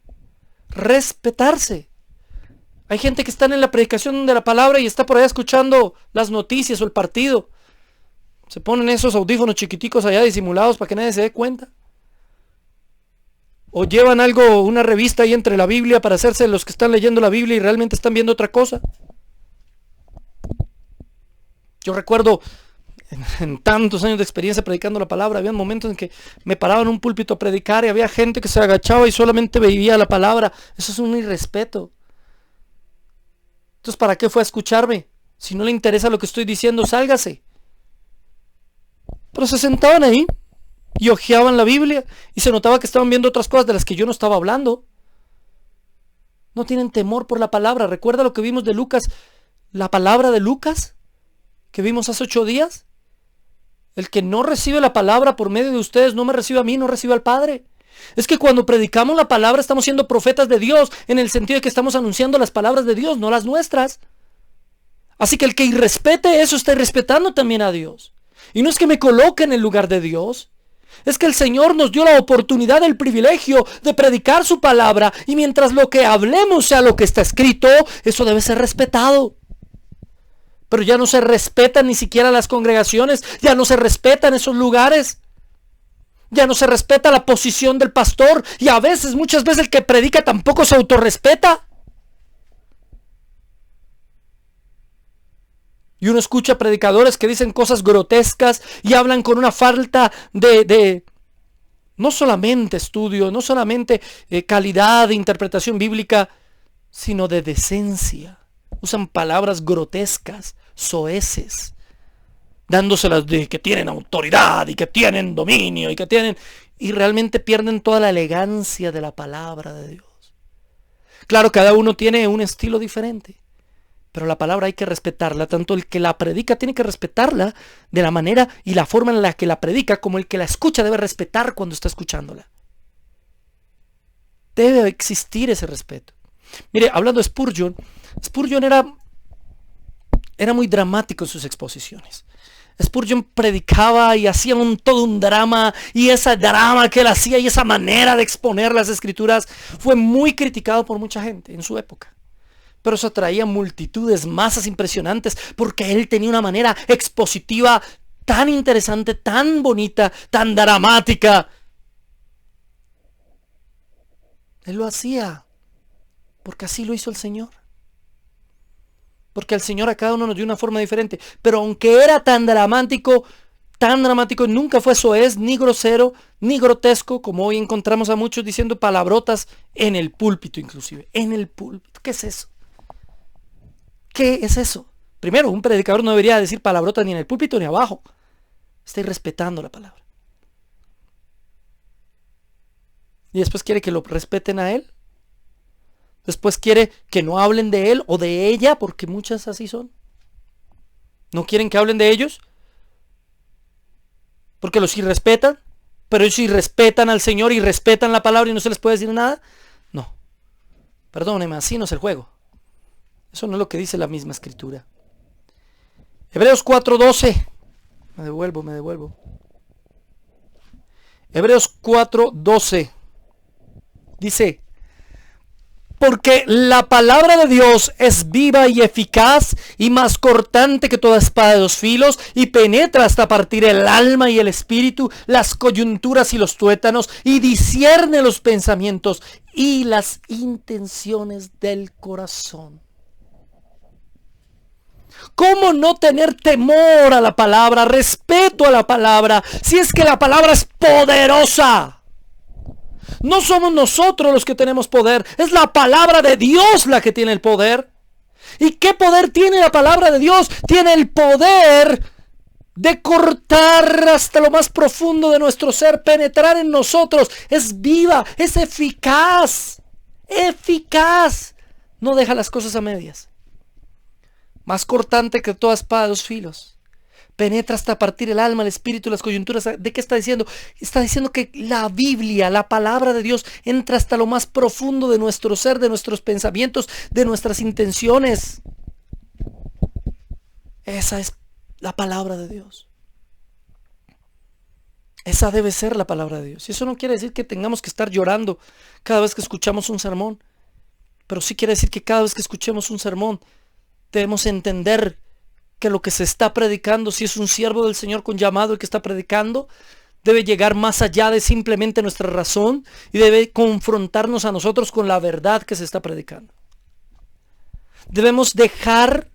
Speaker 1: Respetarse. Hay gente que está en la predicación de la palabra y está por allá escuchando las noticias o el partido. Se ponen esos audífonos chiquiticos allá disimulados para que nadie se dé cuenta. O llevan algo, una revista ahí entre la Biblia para hacerse los que están leyendo la Biblia y realmente están viendo otra cosa. Yo recuerdo en tantos años de experiencia predicando la palabra, había momentos en que me paraba en un púlpito a predicar y había gente que se agachaba y solamente veía la palabra. Eso es un irrespeto. Entonces, ¿para qué fue a escucharme? Si no le interesa lo que estoy diciendo, sálgase. Pero se sentaban ahí y hojeaban la Biblia y se notaba que estaban viendo otras cosas de las que yo no estaba hablando. No tienen temor por la palabra. ¿Recuerda lo que vimos de Lucas? La palabra de Lucas que vimos hace 8 días. El que no recibe la palabra por medio de ustedes no me recibe a mí, no recibe al Padre. Es que cuando predicamos la palabra estamos siendo profetas de Dios, en el sentido de que estamos anunciando las palabras de Dios, no las nuestras. Así que el que irrespete eso está irrespetando también a Dios. Y no es que me coloque en el lugar de Dios. Es que el Señor nos dio la oportunidad, el privilegio de predicar su palabra. Y mientras lo que hablemos sea lo que está escrito, eso debe ser respetado. Pero ya no se respetan ni siquiera las congregaciones. Ya no se respetan esos lugares. Ya no se respeta la posición del pastor y a veces, muchas veces el que predica tampoco se autorrespeta. Y uno escucha predicadores que dicen cosas grotescas y hablan con una falta de no solamente estudio, no solamente calidad de interpretación bíblica, sino de decencia. Usan palabras grotescas, soeces, dándoselas de que tienen autoridad y que tienen dominio y realmente pierden toda la elegancia de la palabra de Dios. Claro, cada uno tiene un estilo diferente, pero la palabra hay que respetarla. Tanto el que la predica tiene que respetarla de la manera y la forma en la que la predica, como el que la escucha debe respetar cuando está escuchándola. Debe existir ese respeto. Mire, hablando de Spurgeon era muy dramático en sus exposiciones. Spurgeon predicaba y hacía todo un drama, y ese drama que él hacía y esa manera de exponer las escrituras fue muy criticado por mucha gente en su época. Pero eso atraía multitudes, masas impresionantes, porque él tenía una manera expositiva tan interesante, tan bonita, tan dramática. Él lo hacía porque así lo hizo el Señor. Porque el Señor a cada uno nos dio una forma diferente. Pero aunque era tan dramático, nunca fue soez, ni grosero, ni grotesco, como hoy encontramos a muchos diciendo palabrotas en el púlpito inclusive. En el púlpito. ¿Qué es eso? ¿Qué es eso? Primero, un predicador no debería decir palabrotas ni en el púlpito ni abajo. Está irrespetando la palabra. Y después quiere que lo respeten a él. Después quiere que no hablen de él o de ella, porque muchas así son. No quieren que hablen de ellos porque los irrespetan, pero ellos irrespetan al Señor y respetan la palabra y no se les puede decir nada. No, perdóneme, así no es el juego. Eso no es lo que dice la misma escritura. Hebreos 4:12. Me devuelvo. Hebreos 4:12 dice: porque la palabra de Dios es viva y eficaz y más cortante que toda espada de dos filos, y penetra hasta partir el alma y el espíritu, las coyunturas y los tuétanos, y discierne los pensamientos y las intenciones del corazón. ¿Cómo no tener temor a la palabra, respeto a la palabra, si es que la palabra es poderosa? No somos nosotros los que tenemos poder, es la palabra de Dios la que tiene el poder. ¿Y qué poder tiene la palabra de Dios? Tiene el poder de cortar hasta lo más profundo de nuestro ser, penetrar en nosotros. Es viva, es eficaz, no deja las cosas a medias. Más cortante que toda espada de dos filos. Penetra hasta partir el alma, el espíritu, las coyunturas. ¿De qué está diciendo? Está diciendo que la Biblia, la palabra de Dios, entra hasta lo más profundo de nuestro ser, de nuestros pensamientos, de nuestras intenciones. Esa es la palabra de Dios. Esa debe ser la palabra de Dios. Y eso no quiere decir que tengamos que estar llorando cada vez que escuchamos un sermón. Pero sí quiere decir que cada vez que escuchemos un sermón, debemos entender que lo que se está predicando, si es un siervo del Señor con llamado el que está predicando, debe llegar más allá de simplemente nuestra razón y debe confrontarnos a nosotros con la verdad que se está predicando. Debemos dejar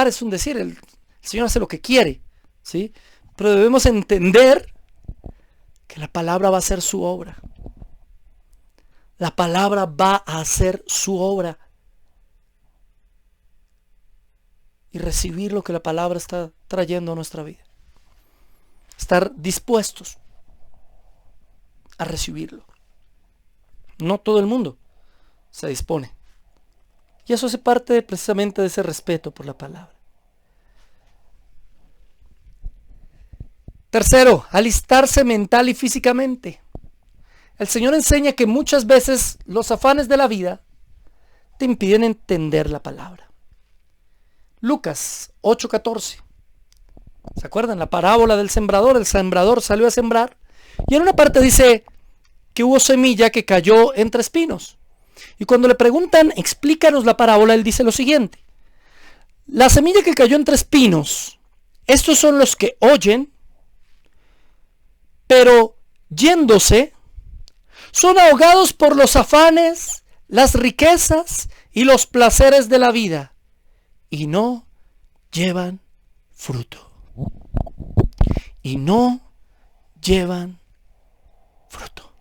Speaker 1: es un decir, el Señor hace lo que quiere, ¿sí? Pero debemos entender que la palabra va a hacer su obra. La palabra va a hacer su obra. Y recibir lo que la palabra está trayendo a nuestra vida. Estar dispuestos a recibirlo. No todo el mundo se dispone. Y eso hace parte precisamente de ese respeto por la palabra. Tercero, alistarse mental y físicamente. El Señor enseña que muchas veces los afanes de la vida te impiden entender la palabra. Lucas 8:14. ¿Se acuerdan? La parábola del sembrador. El sembrador salió a sembrar y en una parte dice que hubo semilla que cayó entre espinos. Y cuando le preguntan, explícanos la parábola, él dice lo siguiente: la semilla que cayó entre espinos, estos son los que oyen, pero yéndose, son ahogados por los afanes, las riquezas y los placeres de la vida, y no llevan fruto. Y no llevan fruto.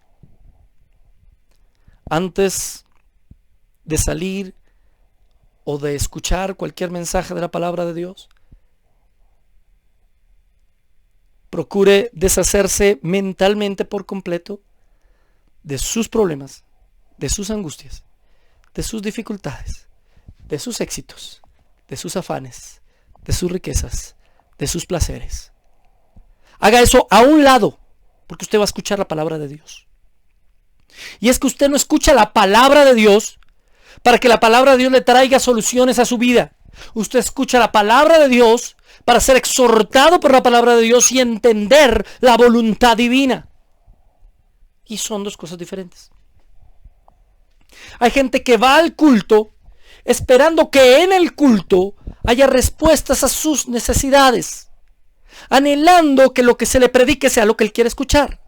Speaker 1: Antes de salir o de escuchar cualquier mensaje de la palabra de Dios, procure deshacerse mentalmente por completo de sus problemas, de sus angustias, de sus dificultades, de sus éxitos, de sus afanes, de sus riquezas, de sus placeres. Haga eso a un lado, porque usted va a escuchar la palabra de Dios. Y es que usted no escucha la palabra de Dios para que la palabra de Dios le traiga soluciones a su vida. Usted escucha la palabra de Dios para ser exhortado por la palabra de Dios y entender la voluntad divina. Y son dos cosas diferentes. Hay gente que va al culto esperando que en el culto haya respuestas a sus necesidades, anhelando que lo que se le predique sea lo que él quiere escuchar.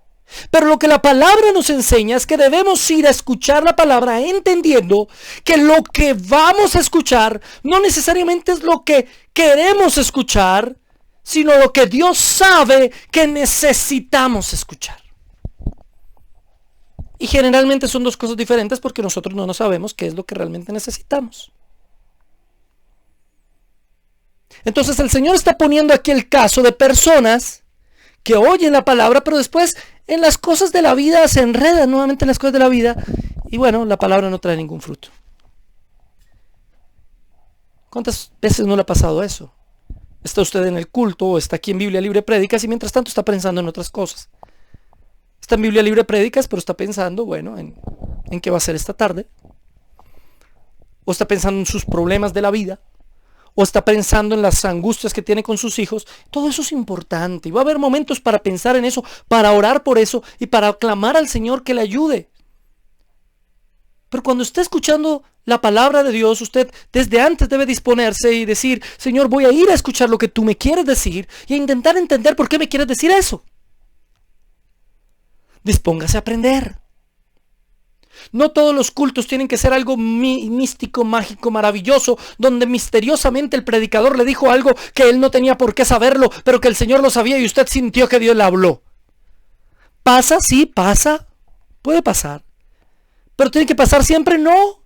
Speaker 1: Pero lo que la palabra nos enseña es que debemos ir a escuchar la palabra entendiendo que lo que vamos a escuchar no necesariamente es lo que queremos escuchar, sino lo que Dios sabe que necesitamos escuchar. Y generalmente son dos cosas diferentes porque nosotros no sabemos qué es lo que realmente necesitamos. Entonces el Señor está poniendo aquí el caso de personas que oyen la palabra, pero después en las cosas de la vida se enredan nuevamente en las cosas de la vida y bueno, la palabra no trae ningún fruto. ¿Cuántas veces no le ha pasado eso? Está usted en el culto o está aquí en Biblia Libre Prédicas y mientras tanto está pensando en otras cosas. Está en Biblia Libre Prédicas, pero está pensando, bueno, en qué va a ser esta tarde. O está pensando en sus problemas de la vida. O está pensando en las angustias que tiene con sus hijos. Todo eso es importante. Y va a haber momentos para pensar en eso, para orar por eso y para clamar al Señor que le ayude. Pero cuando esté escuchando la palabra de Dios, usted desde antes debe disponerse y decir, Señor, voy a ir a escuchar lo que tú me quieres decir y a intentar entender por qué me quieres decir eso. Dispóngase a aprender. No todos los cultos tienen que ser algo místico, mágico, maravilloso, donde misteriosamente el predicador le dijo algo que él no tenía por qué saberlo, pero que el Señor lo sabía y usted sintió que Dios le habló. ¿Pasa? Sí, pasa. Puede pasar. ¿Pero tiene que pasar siempre? No.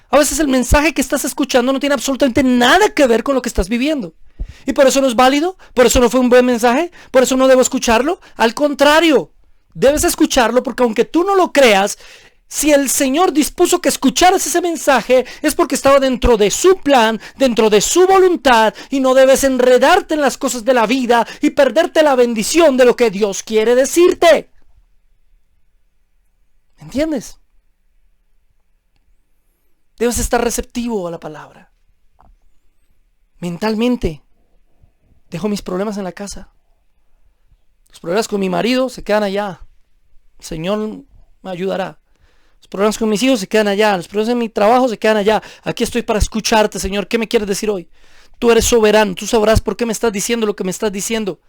Speaker 1: A veces el mensaje que estás escuchando no tiene absolutamente nada que ver con lo que estás viviendo. Y por eso no es válido, por eso no fue un buen mensaje, por eso no debo escucharlo. Al contrario, debes escucharlo porque aunque tú no lo creas, si el Señor dispuso que escucharas ese mensaje es porque estaba dentro de su plan, dentro de su voluntad y no debes enredarte en las cosas de la vida y perderte la bendición de lo que Dios quiere decirte. ¿Me entiendes? Debes estar receptivo a la palabra. Mentalmente, dejo mis problemas en la casa. Los problemas con mi marido se quedan allá. El Señor me ayudará. Los problemas con mis hijos se quedan allá. Los problemas en mi trabajo se quedan allá. Aquí estoy para escucharte, Señor. ¿Qué me quieres decir hoy? Tú eres soberano. Tú sabrás por qué me estás diciendo lo que me estás diciendo.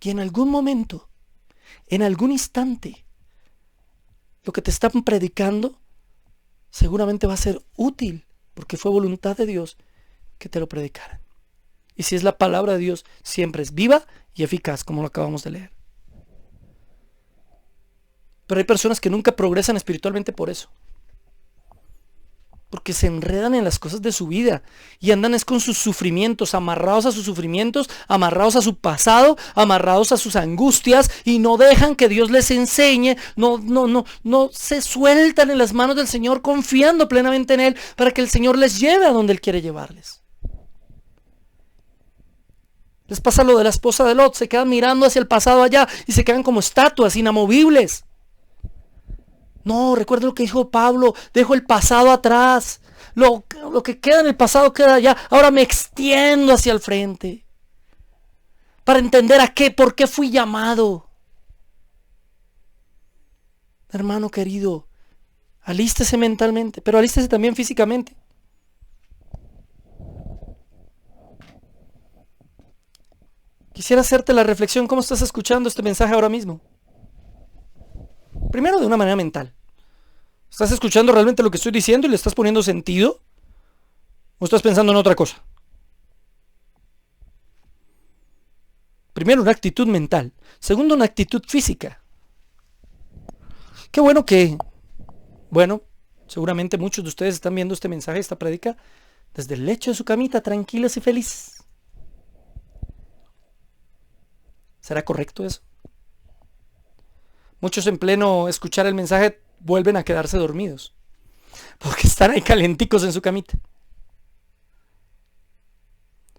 Speaker 1: Y en algún momento, en algún instante, lo que te están predicando seguramente va a ser útil, porque fue voluntad de Dios que te lo predicaran. Y si es la palabra de Dios, siempre es viva y eficaz, como lo acabamos de leer. Pero hay personas que nunca progresan espiritualmente por eso. Porque se enredan en las cosas de su vida y andan es con sus sufrimientos, amarrados a sus sufrimientos, amarrados a su pasado, amarrados a sus angustias y no dejan que Dios les enseñe, no se sueltan en las manos del Señor confiando plenamente en Él para que el Señor les lleve a donde Él quiere llevarles. Les pasa lo de la esposa de Lot, se quedan mirando hacia el pasado allá y se quedan como estatuas inamovibles. No, recuerda lo que dijo Pablo, dejo el pasado atrás, lo que queda en el pasado queda allá, ahora me extiendo hacia el frente, para entender por qué fui llamado. Hermano querido, alístese mentalmente, pero alístese también físicamente. Quisiera hacerte la reflexión, ¿cómo estás escuchando este mensaje ahora mismo? Primero, de una manera mental. ¿Estás escuchando realmente lo que estoy diciendo y le estás poniendo sentido? ¿O estás pensando en otra cosa? Primero, una actitud mental. Segundo, una actitud física. Qué bueno seguramente muchos de ustedes están viendo este mensaje, esta prédica, desde el lecho de su camita, tranquilos y felices. ¿Será correcto eso? Muchos en pleno escuchar el mensaje vuelven a quedarse dormidos, porque están ahí calenticos en su camita.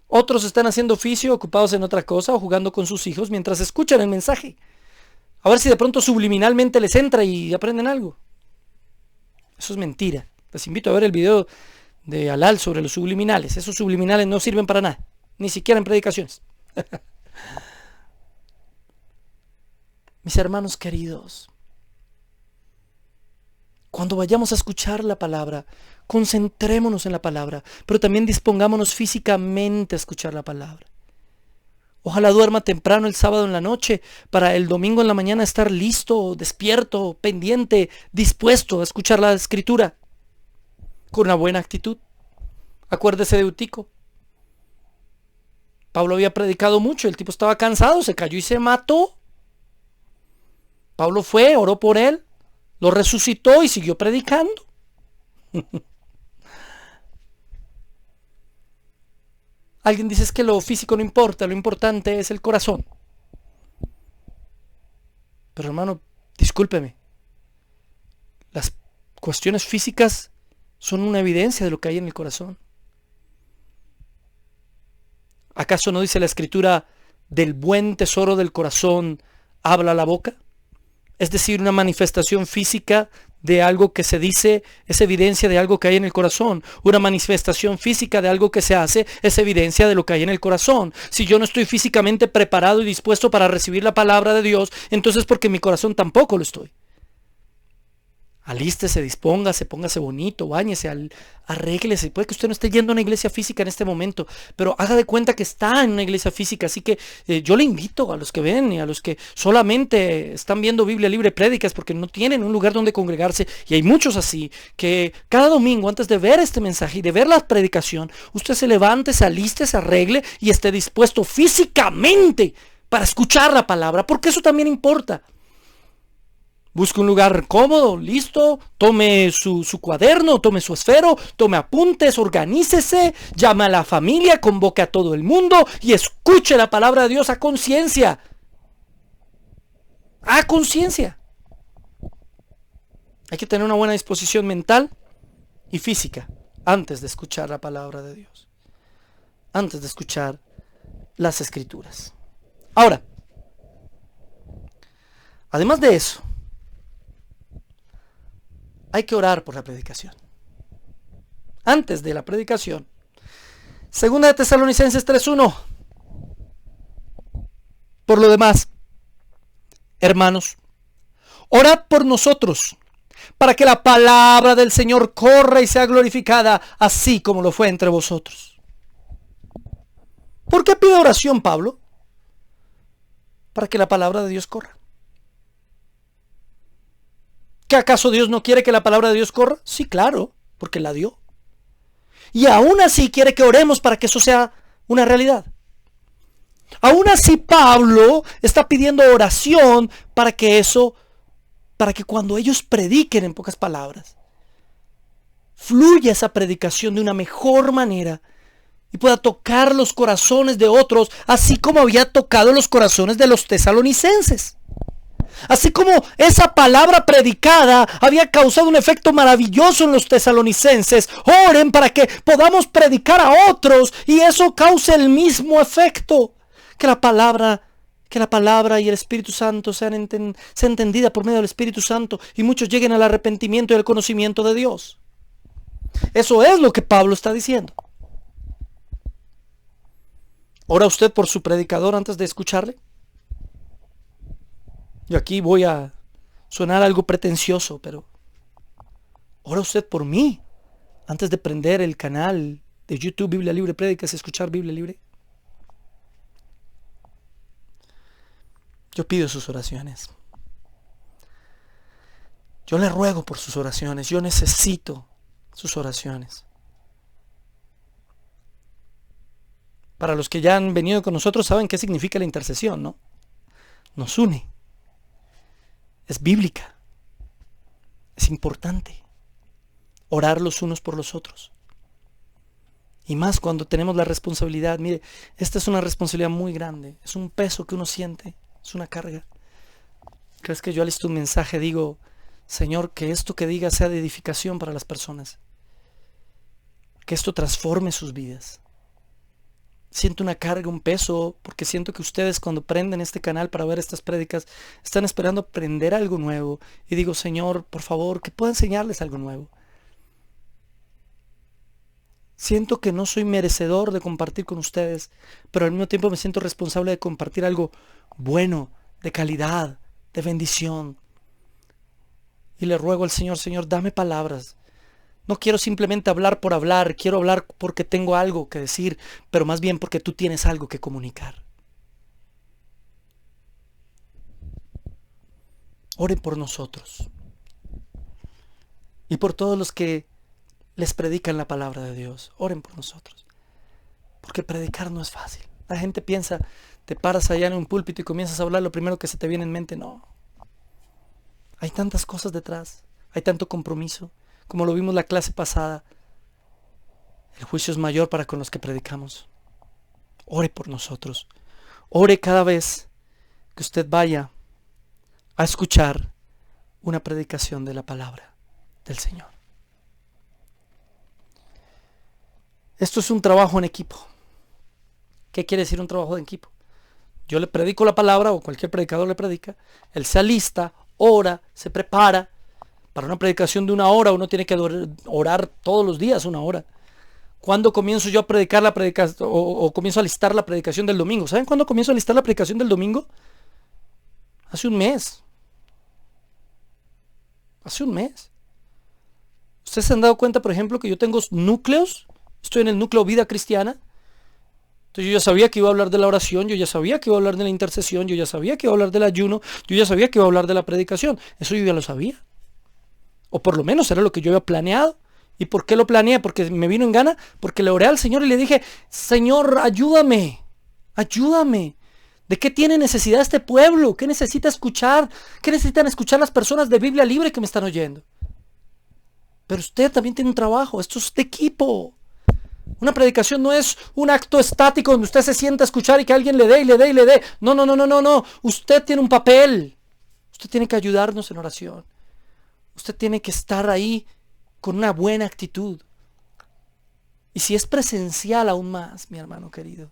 Speaker 1: Otros están haciendo oficio, ocupados en otra cosa o jugando con sus hijos mientras escuchan el mensaje. A ver si de pronto subliminalmente les entra y aprenden algo. Eso es mentira. Les invito a ver el video de Alal sobre los subliminales. Esos subliminales no sirven para nada, ni siquiera en predicaciones. Mis hermanos queridos, cuando vayamos a escuchar la palabra, concentrémonos en la palabra, pero también dispongámonos físicamente a escuchar la palabra. Ojalá duerma temprano el sábado en la noche para el domingo en la mañana estar listo, despierto, pendiente, dispuesto a escuchar la escritura con una buena actitud. Acuérdese de Eutico. Pablo había predicado mucho, el tipo estaba cansado, se cayó y se mató. Pablo fue, oró por él, lo resucitó y siguió predicando. Alguien dice es que lo físico no importa, lo importante es el corazón. Pero hermano, discúlpeme. Las cuestiones físicas son una evidencia de lo que hay en el corazón. ¿Acaso no dice la Escritura, del buen tesoro del corazón habla la boca? Es decir, una manifestación física de algo que se dice es evidencia de algo que hay en el corazón. Una manifestación física de algo que se hace es evidencia de lo que hay en el corazón. Si yo no estoy físicamente preparado y dispuesto para recibir la palabra de Dios, entonces porque mi corazón tampoco lo estoy. Alístese, dispóngase, póngase bonito, báñese, arréglese. Puede que usted no esté yendo a una iglesia física en este momento, pero haga de cuenta que está en una iglesia física. Así que yo le invito a los que ven y a los que solamente están viendo Biblia Libre Prédicas porque no tienen un lugar donde congregarse, y hay muchos así, que cada domingo antes de ver este mensaje y de ver la predicación, usted se levante, se aliste, se arregle y esté dispuesto físicamente para escuchar la palabra, porque eso también importa. Busque un lugar cómodo, listo, tome su cuaderno, tome su esfero, tome apuntes, organícese, llame a la familia, convoque a todo el mundo y escuche la palabra de Dios a conciencia. A conciencia. Hay que tener una buena disposición mental y física antes de escuchar la palabra de Dios, antes de escuchar las Escrituras. Ahora, además de eso, hay que orar por la predicación. Antes de la predicación, 2 de Tesalonicenses 3:1. Por lo demás, hermanos, orad por nosotros, para que la palabra del Señor corra y sea glorificada, así como lo fue entre vosotros. ¿Por qué pide oración Pablo? Para que la palabra de Dios corra. ¿Que acaso Dios no quiere que la palabra de Dios corra? Sí, claro, porque la dio. Y aún así quiere que oremos para que eso sea una realidad. Aún así Pablo está pidiendo oración para que cuando ellos prediquen, en pocas palabras, fluya esa predicación de una mejor manera y pueda tocar los corazones de otros, así como había tocado los corazones de los tesalonicenses. Así como esa palabra predicada había causado un efecto maravilloso en los tesalonicenses, oren para que podamos predicar a otros y eso cause el mismo efecto. Que la palabra y el Espíritu Santo sea entendida por medio del Espíritu Santo y muchos lleguen al arrepentimiento y al conocimiento de Dios. Eso es lo que Pablo está diciendo. ¿Ora usted por su predicador antes de escucharle? Yo aquí voy a sonar algo pretencioso, pero ¿ora usted por mí antes de prender el canal de YouTube Biblia Libre Prédicas y escuchar Biblia Libre? Yo pido sus oraciones. Yo le ruego por sus oraciones. Yo necesito sus oraciones. Para los que ya han venido con nosotros saben qué significa la intercesión, ¿no? Nos une. Es bíblica. Es importante orar los unos por los otros. Y más cuando tenemos la responsabilidad. Mire, esta es una responsabilidad muy grande. Es un peso que uno siente. Es una carga. ¿Crees que yo al listo un mensaje digo, Señor, que esto que diga sea de edificación para las personas? Que esto transforme sus vidas. Siento una carga, un peso, porque siento que ustedes cuando prenden este canal para ver estas prédicas, están esperando aprender algo nuevo. Y digo, Señor, por favor, que pueda enseñarles algo nuevo. Siento que no soy merecedor de compartir con ustedes, pero al mismo tiempo me siento responsable de compartir algo bueno, de calidad, de bendición. Y le ruego al Señor, Señor, dame palabras. No quiero simplemente hablar por hablar, quiero hablar porque tengo algo que decir, pero más bien porque tú tienes algo que comunicar. Oren por nosotros y por todos los que les predican la palabra de Dios. Oren por nosotros, porque predicar no es fácil. La gente piensa, te paras allá en un púlpito y comienzas a hablar lo primero que se te viene en mente. No, hay tantas cosas detrás, hay tanto compromiso. Como lo vimos la clase pasada, el juicio es mayor para con los que predicamos. Ore por nosotros. Ore cada vez que usted vaya a escuchar una predicación de la palabra del Señor. Esto es un trabajo en equipo. ¿Qué quiere decir un trabajo en equipo? Yo le predico la palabra, o cualquier predicador le predica, él se alista, ora, se prepara. Para una predicación de 1 hora uno tiene que orar todos los días 1 hora. ¿Cuándo comienzo yo a predicar la predicación o comienzo a listar la predicación del domingo? ¿Saben cuándo comienzo a listar la predicación del domingo? Hace un mes. Hace un mes. ¿Ustedes se han dado cuenta, por ejemplo, que yo tengo núcleos? Estoy en el núcleo Vida Cristiana. Entonces yo ya sabía que iba a hablar de la oración, yo ya sabía que iba a hablar de la intercesión, yo ya sabía que iba a hablar del ayuno, yo ya sabía que iba a hablar de la predicación. Eso yo ya lo sabía. O por lo menos era lo que yo había planeado. ¿Y por qué lo planeé? Porque me vino en gana, porque le oré al Señor y le dije, Señor, ayúdame, ayúdame. ¿De qué tiene necesidad este pueblo? ¿Qué necesita escuchar? ¿Qué necesitan escuchar las personas de Biblia Libre que me están oyendo? Pero usted también tiene un trabajo, esto es de equipo. Una predicación no es un acto estático donde usted se sienta a escuchar y que alguien le dé y le dé y le dé. No, no, no, no, no, no. Usted tiene un papel. Usted tiene que ayudarnos en oración. Usted tiene que estar ahí con una buena actitud. Y si es presencial, aún más, mi hermano querido.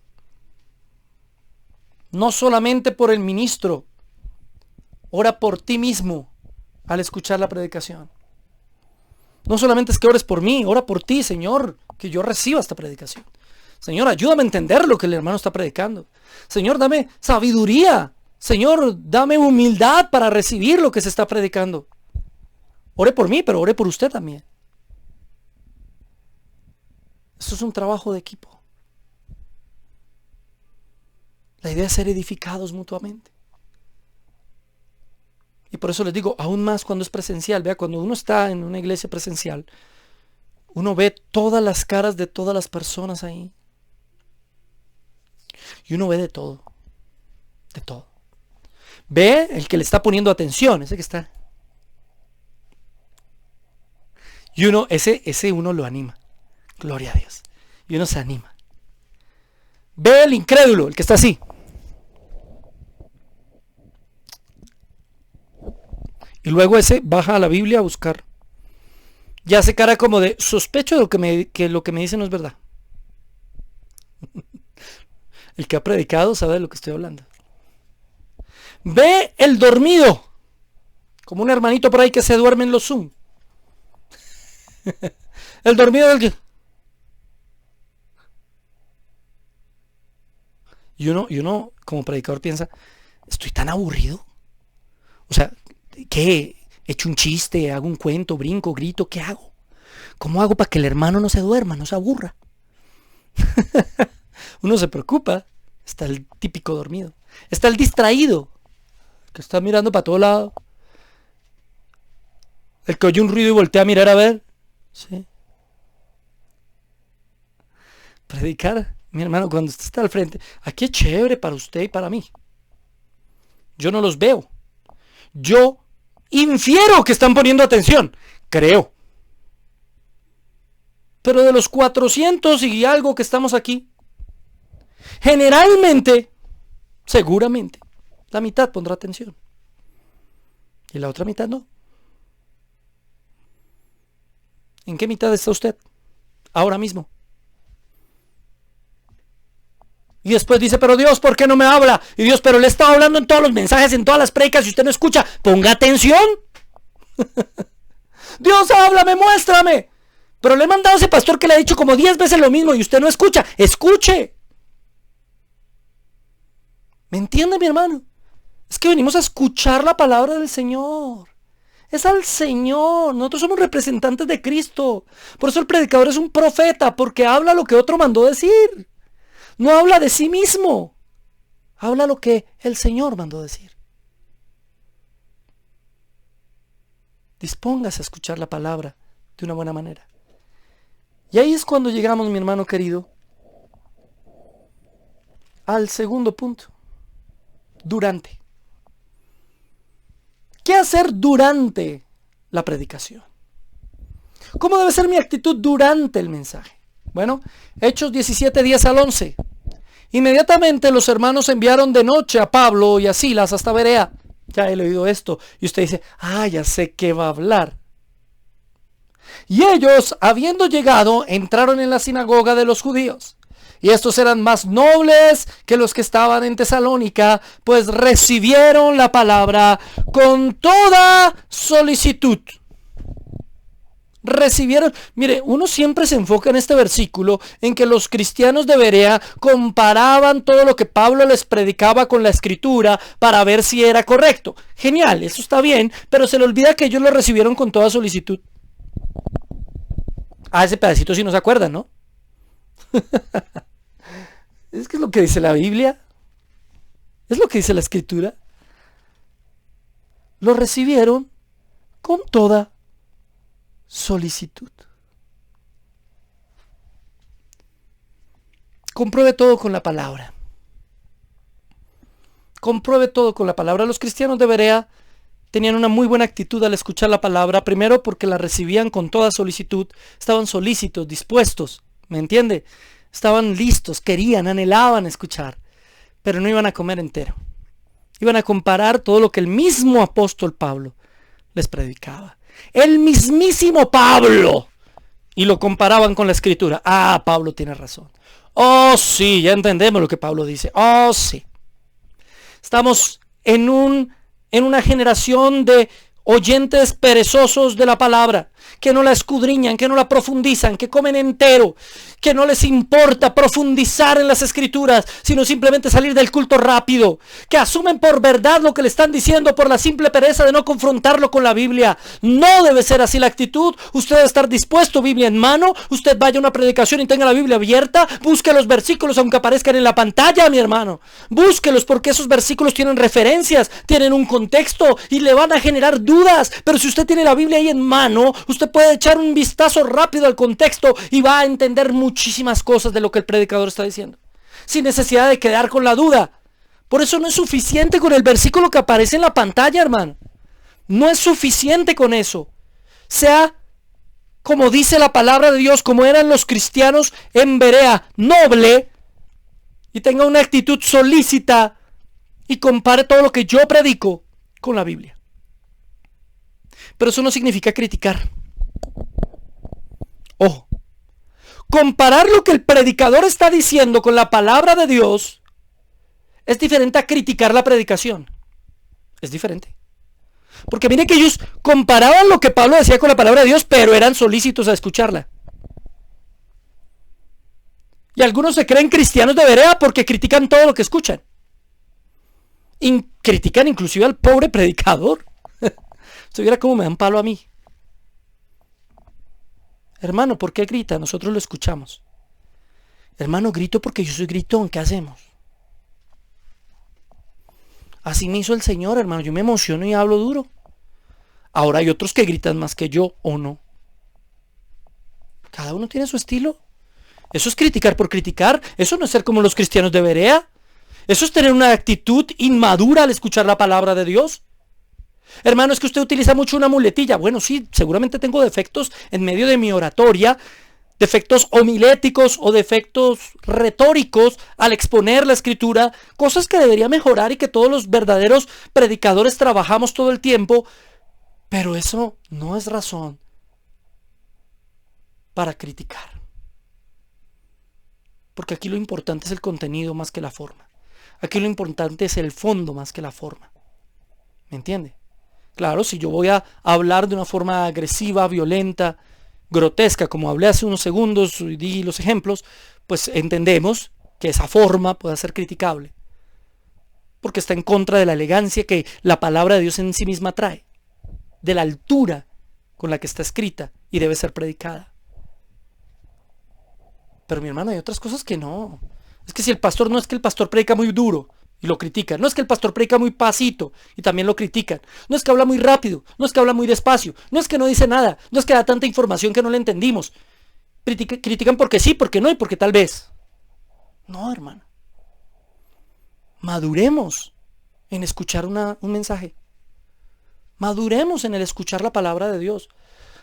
Speaker 1: No solamente por el ministro. Ora por ti mismo al escuchar la predicación. No solamente es que ores por mí, ora por ti, Señor, que yo reciba esta predicación. Señor, ayúdame a entender lo que el hermano está predicando. Señor, dame sabiduría. Señor, dame humildad para recibir lo que se está predicando. Ore por mí, pero ore por usted también. Esto es un trabajo de equipo. La idea es ser edificados mutuamente. Y por eso les digo, aún más cuando es presencial. Vea, cuando uno está en una iglesia presencial, uno ve todas las caras de todas las personas ahí. Y uno ve de todo. De todo. Ve el que le está poniendo atención, ese que está. Y uno, ese uno lo anima. Gloria a Dios. Y uno se anima. Ve el incrédulo, el que está así. Y luego ese baja a la Biblia a buscar. Ya hace cara como de sospecho de que lo que me dice no es verdad. El que ha predicado sabe de lo que estoy hablando. Ve el dormido. Como un hermanito por ahí que se duerme en los Zoom. El dormido del que... Y uno como predicador piensa, estoy tan aburrido. O sea, ¿qué? ¿Echo un chiste? ¿Hago un cuento? ¿Brinco? ¿Grito? ¿Qué hago? ¿Cómo hago para que el hermano no se duerma, no se aburra? Uno se preocupa. Está el típico dormido. Está el distraído. que está mirando para todo lado, el que oye un ruido y voltea a mirar a ver. ¿Sí? Predicar, mi hermano, cuando usted está al frente, aquí es chévere para usted y para mí. Yo no los veo. Yo infiero que están poniendo atención. Creo. Pero de los 400 y algo que estamos aquí, generalmente, seguramente, la mitad pondrá atención. Y la otra mitad no. ¿En qué mitad está usted? Ahora mismo. Y después dice, pero Dios, ¿por qué no me habla? Y Dios, pero le he estado hablando en todos los mensajes, en todas las predicas, y usted no escucha. Ponga atención. Dios, háblame, muéstrame. Pero le he mandado a ese pastor que le ha dicho como 10 veces lo mismo y usted no escucha. Escuche. ¿Me entiende, mi hermano? Es que venimos a escuchar la palabra del Señor. Es al Señor. Nosotros somos representantes de Cristo. Por eso el predicador es un profeta, porque habla lo que otro mandó decir. No habla de sí mismo. Habla lo que el Señor mandó decir. Dispóngase a escuchar la palabra de una buena manera. Y ahí es cuando llegamos, mi hermano querido, al segundo punto. Durante. ¿Qué hacer durante la predicación? ¿Cómo debe ser mi actitud durante el mensaje? Bueno, Hechos 17, 10 al 11. Inmediatamente los hermanos enviaron de noche a Pablo y a Silas hasta Berea. Ya he oído esto. Y usted dice, ya sé qué va a hablar. Y ellos, habiendo llegado, entraron en la sinagoga de los judíos. Y estos eran más nobles que los que estaban en Tesalónica, pues recibieron la palabra con toda solicitud. Recibieron, mire, uno siempre se enfoca en este versículo en que los cristianos de Berea comparaban todo lo que Pablo les predicaba con la escritura para ver si era correcto. Genial, eso está bien, pero se le olvida que ellos lo recibieron con toda solicitud. Ese pedacito sí no se acuerdan, ¿no? Es que es lo que dice la Biblia. Es lo que dice la escritura. Lo recibieron con toda solicitud. Compruebe todo con la palabra. Compruebe todo con la palabra. Los cristianos de Berea tenían una muy buena actitud al escuchar la palabra. Primero porque la recibían con toda solicitud. Estaban solícitos, dispuestos. ¿Me entiende? Estaban listos, querían, anhelaban escuchar. Pero no iban a comer entero. Iban a comparar todo lo que el mismo apóstol Pablo les predicaba. El mismísimo Pablo. Y lo comparaban con la escritura. Pablo tiene razón. Oh, sí, ya entendemos lo que Pablo dice. Oh, sí. Estamos en una generación de oyentes perezosos de la palabra, que no la escudriñan, que no la profundizan, que comen entero, que no les importa profundizar en las escrituras, sino simplemente salir del culto rápido, que asumen por verdad lo que le están diciendo por la simple pereza de no confrontarlo con la Biblia. No debe ser así la actitud. Usted debe estar dispuesto, Biblia en mano. Usted vaya a una predicación y tenga la Biblia abierta, busque los versículos aunque aparezcan en la pantalla, mi hermano. Búsquelos porque esos versículos tienen referencias, tienen un contexto y le van a generar dudas. Pero si usted tiene la Biblia ahí en mano, usted puede echar un vistazo rápido al contexto y va a entender muchísimas cosas de lo que el predicador está diciendo, sin necesidad de quedar con la duda. Por eso no es suficiente con el versículo que aparece en la pantalla, hermano. No es suficiente con eso. Sea como dice la palabra de Dios, como eran los cristianos en Berea, noble, y tenga una actitud solícita y compare todo lo que yo predico con la Biblia. Pero eso no significa criticar. Ojo, comparar lo que el predicador está diciendo con la palabra de Dios es diferente a criticar la predicación. Es diferente. Porque mire que ellos comparaban lo que Pablo decía con la palabra de Dios, pero eran solícitos a escucharla. Y algunos se creen cristianos de Berea porque critican todo lo que escuchan. Y critican inclusive al pobre predicador. Usted viera cómo me dan palo a mí. Hermano, ¿por qué grita? Nosotros lo escuchamos. Hermano, grito porque yo soy gritón. ¿Qué hacemos? Así me hizo el Señor, hermano. Yo me emociono y hablo duro. Ahora hay otros que gritan más que yo o no. Cada uno tiene su estilo. Eso es criticar por criticar. Eso no es ser como los cristianos de Berea. Eso es tener una actitud inmadura al escuchar la palabra de Dios. Hermano, es que usted utiliza mucho una muletilla. Bueno, sí, seguramente tengo defectos en medio de mi oratoria, defectos homiléticos o defectos retóricos al exponer la escritura, cosas que debería mejorar y que todos los verdaderos predicadores trabajamos todo el tiempo, pero eso no es razón para criticar. Porque aquí lo importante es el contenido más que la forma. Aquí lo importante es el fondo más que la forma. ¿Me entiende? Claro, si yo voy a hablar de una forma agresiva, violenta, grotesca, como hablé hace unos segundos y di los ejemplos, pues entendemos que esa forma puede ser criticable. Porque está en contra de la elegancia que la palabra de Dios en sí misma trae. De la altura con la que está escrita y debe ser predicada. Pero mi hermano, hay otras cosas que no. Es que si el pastor, no es que el pastor predica muy duro y lo critican, no es que el pastor predica muy pasito y también lo critican, no es que habla muy rápido, no es que habla muy despacio, no es que no dice nada, no es que da tanta información que no le entendimos. Critican porque sí, porque no y porque tal vez. No, hermano. Maduremos en escuchar un mensaje. Maduremos en el escuchar la palabra de Dios.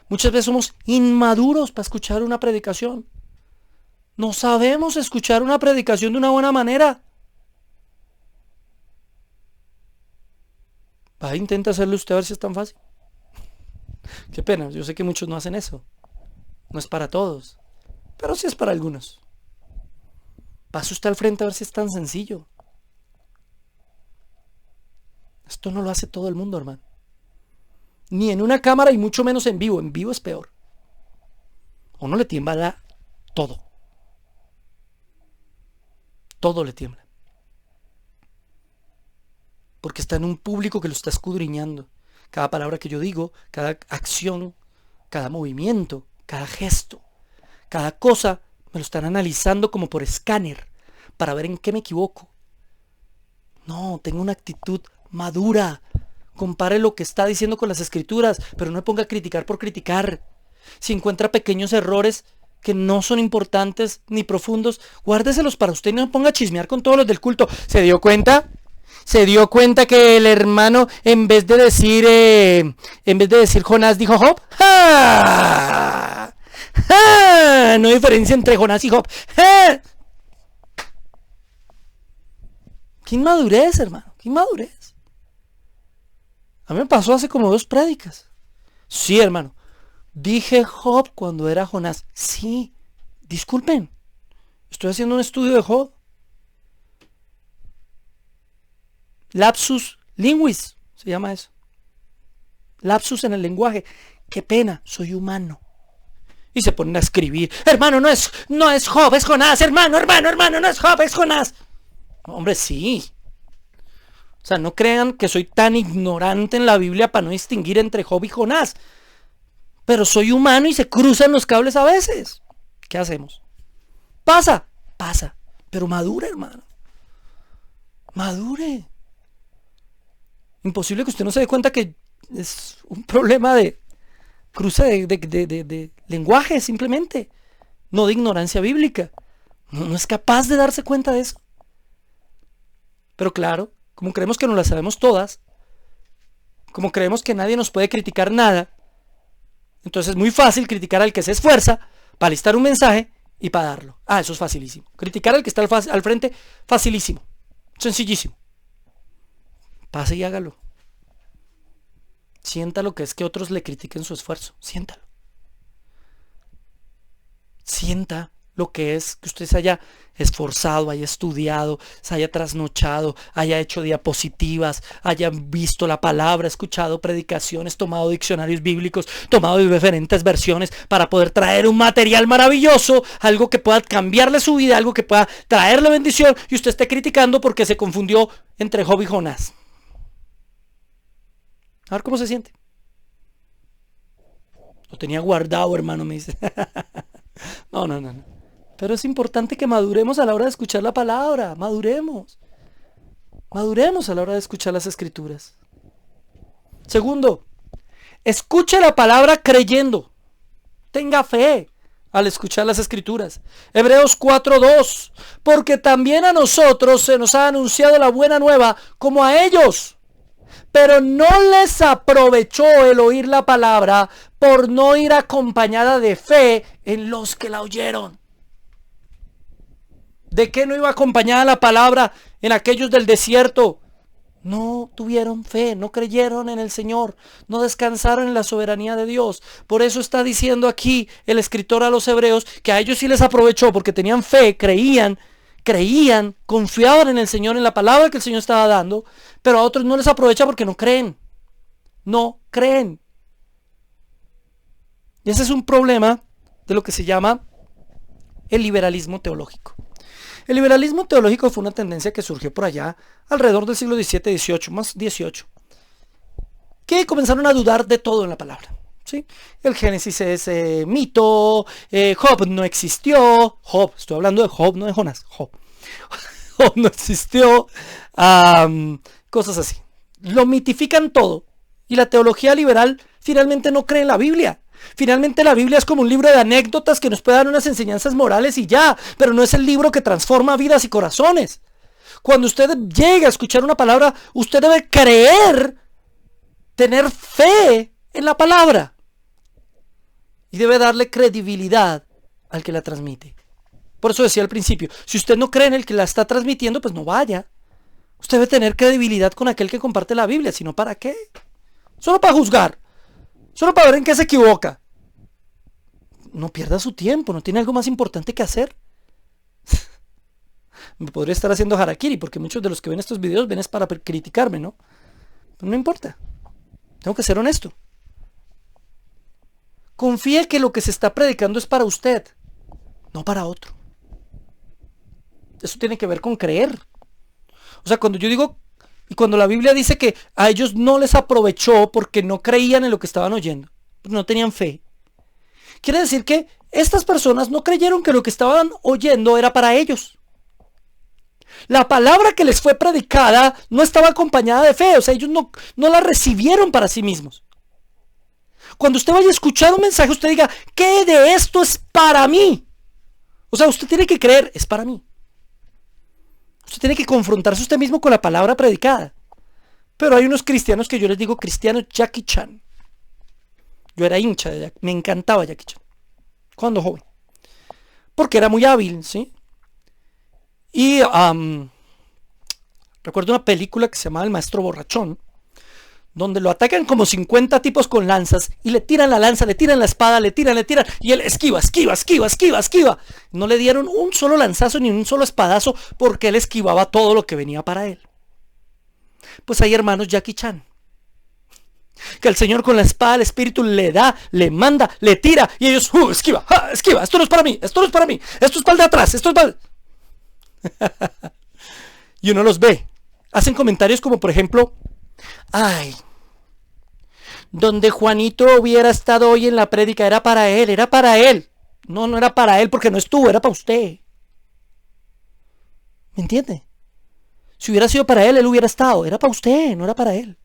Speaker 1: Muchas veces somos inmaduros para escuchar una predicación. No sabemos escuchar una predicación de una buena manera. Intenta hacerlo usted a ver si es tan fácil. Qué pena, yo sé que muchos no hacen eso. No es para todos, pero sí es para algunos. Pase usted al frente a ver si es tan sencillo. Esto no lo hace todo el mundo, hermano. Ni en una cámara y mucho menos en vivo. En vivo es peor. Uno le tiembla todo. Todo le tiembla. Porque está en un público que lo está escudriñando. Cada palabra que yo digo, cada acción, cada movimiento, cada gesto, cada cosa, me lo están analizando como por escáner para ver en qué me equivoco. No, tengo una actitud madura. Compare lo que está diciendo con las escrituras, pero no me ponga a criticar por criticar. Si encuentra pequeños errores que no son importantes ni profundos, guárdeselos para usted y no me ponga a chismear con todos los del culto. ¿Se dio cuenta? ¿Se dio cuenta que el hermano en vez de decir Jonás dijo Job? ¡Ja! ¡Ja! No hay diferencia entre Jonás y Job. ¡Ja! ¡Qué inmadurez, hermano! ¡Qué inmadurez! A mí me pasó hace como 2 prédicas. Sí, hermano. Dije Job cuando era Jonás. Sí, disculpen. Estoy haciendo un estudio de Job. Lapsus linguis, se llama eso. Lapsus en el lenguaje. Qué pena, soy humano. Y se ponen a escribir. Hermano, no es Job, es Jonás. Hermano, no es Job, es Jonás. Hombre, sí. O sea, no crean que soy tan ignorante en la Biblia para no distinguir entre Job y Jonás. Pero soy humano y se cruzan los cables a veces. ¿Qué hacemos? Pasa. Pero madure, hermano. Madure. Imposible que usted no se dé cuenta que es un problema de cruce de lenguaje, simplemente. No de ignorancia bíblica. No es capaz de darse cuenta de eso. Pero claro, como creemos que nos las sabemos todas, como creemos que nadie nos puede criticar nada, entonces es muy fácil criticar al que se esfuerza para listar un mensaje y para darlo. Eso es facilísimo. Criticar al que está al frente, facilísimo. Sencillísimo. Pase y hágalo. Sienta lo que es que otros le critiquen su esfuerzo. Siéntalo. Sienta lo que es que usted se haya esforzado, haya estudiado, se haya trasnochado, haya hecho diapositivas, haya visto la palabra, escuchado predicaciones, tomado diccionarios bíblicos, tomado diferentes versiones para poder traer un material maravilloso, algo que pueda cambiarle su vida, algo que pueda traerle bendición, y usted esté criticando porque se confundió entre Job y Jonás. A ver cómo se siente. Lo tenía guardado, hermano, me dice. No. Pero es importante que maduremos a la hora de escuchar la palabra. Maduremos. Maduremos a la hora de escuchar las escrituras. Segundo, escuche la palabra creyendo. Tenga fe al escuchar las escrituras. Hebreos 4:2. Porque también a nosotros se nos ha anunciado la buena nueva como a ellos. Pero no les aprovechó el oír la palabra por no ir acompañada de fe en los que la oyeron. ¿De qué no iba acompañada la palabra en aquellos del desierto? No tuvieron fe, no creyeron en el Señor, no descansaron en la soberanía de Dios. Por eso está diciendo aquí el escritor a los hebreos que a ellos sí les aprovechó porque tenían fe, creían, confiaban en el Señor, en la palabra que el Señor estaba dando, pero a otros no les aprovecha porque no creen. No creen. Y ese es un problema de lo que se llama el liberalismo teológico. El liberalismo teológico fue una tendencia que surgió por allá alrededor del siglo XVII, XVIII, más XVIII, que comenzaron a dudar de todo en la palabra. ¿Sí? El Génesis es mito, Job no existió, Job, estoy hablando de Job, no de Jonás, Job no existió, cosas así. Lo mitifican todo y la teología liberal finalmente no cree en la Biblia. Finalmente la Biblia es como un libro de anécdotas que nos puede dar unas enseñanzas morales y ya, pero no es el libro que transforma vidas y corazones. Cuando usted llega a escuchar una palabra, usted debe creer, tener fe en la palabra y debe darle credibilidad al que la transmite. Por eso decía al principio, si usted no cree en el que la está transmitiendo, pues no vaya. Usted debe tener credibilidad con aquel que comparte la Biblia, si no, ¿para qué? Solo para juzgar. Solo para ver en qué se equivoca. No pierda su tiempo, no tiene algo más importante que hacer. Me podría estar haciendo harakiri, porque muchos de los que ven estos videos ven es para criticarme, ¿no? Pero no importa. Tengo que ser honesto. Confíe que lo que se está predicando es para usted, no para otro. Eso tiene que ver con creer. O sea, cuando yo digo, y cuando la Biblia dice que a ellos no les aprovechó porque no creían en lo que estaban oyendo, no tenían fe, quiere decir que estas personas no creyeron que lo que estaban oyendo era para ellos. La palabra que les fue predicada no estaba acompañada de fe, o sea, ellos no la recibieron para sí mismos. Cuando usted vaya a escuchar un mensaje, usted diga, ¿qué de esto es para mí? O sea, usted tiene que creer, es para mí. Usted tiene que confrontarse usted mismo con la palabra predicada. Pero hay unos cristianos que yo les digo cristianos Jackie Chan. Yo era hincha de Jackie, me encantaba Jackie Chan cuando joven, porque era muy hábil, ¿sí? Y recuerdo una película que se llamaba El Maestro Borrachón, donde lo atacan como 50 tipos con lanzas y le tiran la lanza, le tiran la espada, le tiran y él esquiva. No le dieron un solo lanzazo ni un solo espadazo porque él esquivaba todo lo que venía para él. Pues hay hermanos Jackie Chan, que el Señor con la espada del Espíritu le da, le manda, le tira y ellos esquiva, esto no es para mí, esto es para el de atrás, esto es para... Y uno los ve, hacen comentarios como por ejemplo, ay, donde Juanito hubiera estado hoy en la prédica era para él. No era para él porque no estuvo, era para usted. ¿Me entiende? Si hubiera sido para él hubiera estado, era para usted, no era para él.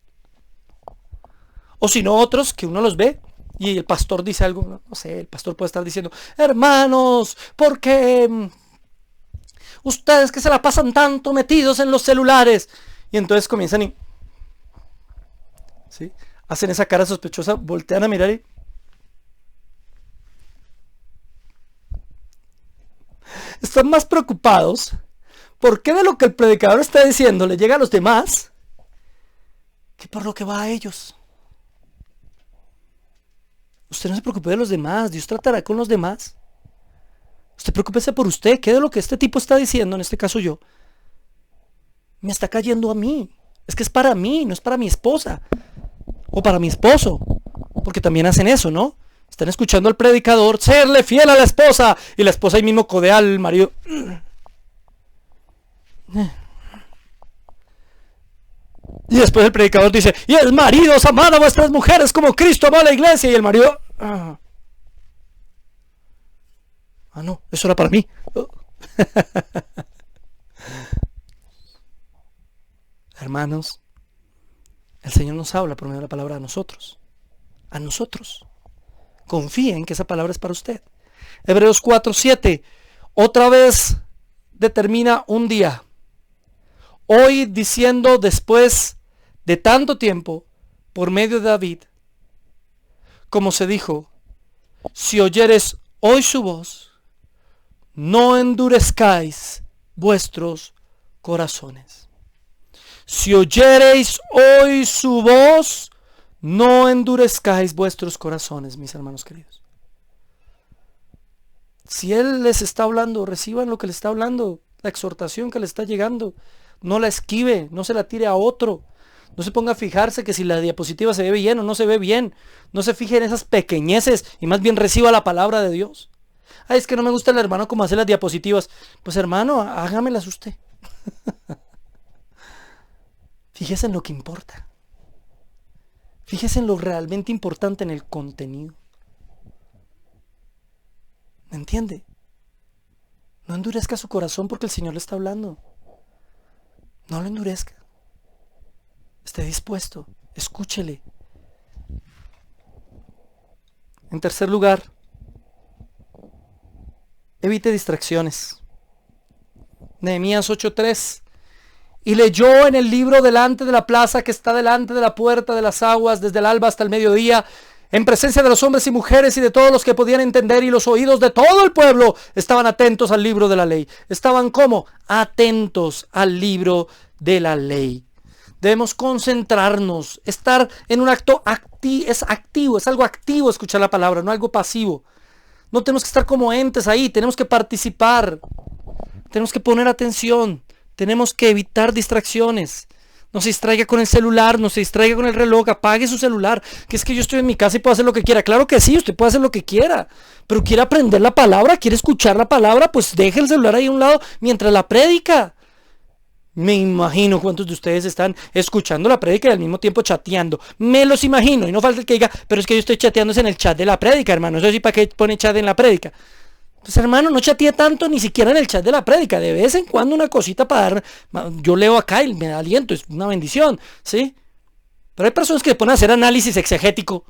Speaker 1: O si no, otros que uno los ve y el pastor dice algo, no sé, el pastor puede estar diciendo, hermanos, porque ustedes que se la pasan tanto metidos en los celulares. Y entonces comienzan y... ¿sí? Hacen esa cara sospechosa, voltean a mirar y... están más preocupados por qué de lo que el predicador está diciendo le llega a los demás que por lo que va a ellos. Usted no se preocupe de los demás, Dios tratará con los demás. Usted preocúpese por usted, qué de lo que este tipo está diciendo, en este caso yo, me está cayendo a mí. Es que es para mí, no es para mi esposa o para mi esposo, porque también hacen eso, ¿no? Están escuchando al predicador serle fiel a la esposa y la esposa ahí mismo codea al marido. Y después el predicador dice, y el marido, amad a vuestras mujeres como Cristo amó a la iglesia. Y el marido, no, eso era para mí. Hermanos, el Señor nos habla por medio de la palabra a nosotros. A nosotros. Confíen que esa palabra es para usted. Hebreos 4:7. Otra vez determina un día. Hoy diciendo después de tanto tiempo, por medio de David, como se dijo, si oyeres hoy su voz, no endurezcáis vuestros corazones. Si oyereis hoy su voz, no endurezcáis vuestros corazones, mis hermanos queridos. Si Él les está hablando, reciban lo que le está hablando, la exhortación que le está llegando. No la esquive, no se la tire a otro. No se ponga a fijarse que si la diapositiva se ve bien o no se ve bien. No se fije en esas pequeñeces y más bien reciba la palabra de Dios. Ay, es que no me gusta el hermano como hace las diapositivas. Pues hermano, hágamelas usted. Fíjese en lo que importa. Fíjese en lo realmente importante, en el contenido. ¿Me entiende? No endurezca su corazón porque el Señor le está hablando. No lo endurezca. Esté dispuesto. Escúchele. En tercer lugar, evite distracciones. Nehemías 8:3. Y leyó en el libro delante de la plaza que está delante de la puerta de las aguas, desde el alba hasta el mediodía, en presencia de los hombres y mujeres y de todos los que podían entender, y los oídos de todo el pueblo estaban atentos al libro de la ley. ¿Estaban cómo? Atentos al libro de la ley. Debemos concentrarnos, estar en un acto es activo, es algo activo escuchar la palabra, no algo pasivo. No tenemos que estar como entes ahí, tenemos que participar, tenemos que poner atención, tenemos que evitar distracciones. No se distraiga con el celular, no se distraiga con el reloj, apague su celular. Que es que yo estoy en mi casa y puedo hacer lo que quiera. Claro que sí, usted puede hacer lo que quiera, pero quiere aprender la palabra, quiere escuchar la palabra, pues deje el celular ahí a un lado mientras la predica. Me imagino cuántos de ustedes están escuchando la prédica y al mismo tiempo chateando. Me los imagino. Y no falta el que diga, pero es que yo estoy chateando en el chat de la prédica, hermano. Eso sí, ¿para qué pone chat en la prédica? Pues hermano, no chatee tanto ni siquiera en el chat de la prédica. De vez en cuando una cosita para dar. Yo leo acá y me da aliento. Es una bendición, ¿sí? Pero hay personas que se ponen a hacer análisis exegético.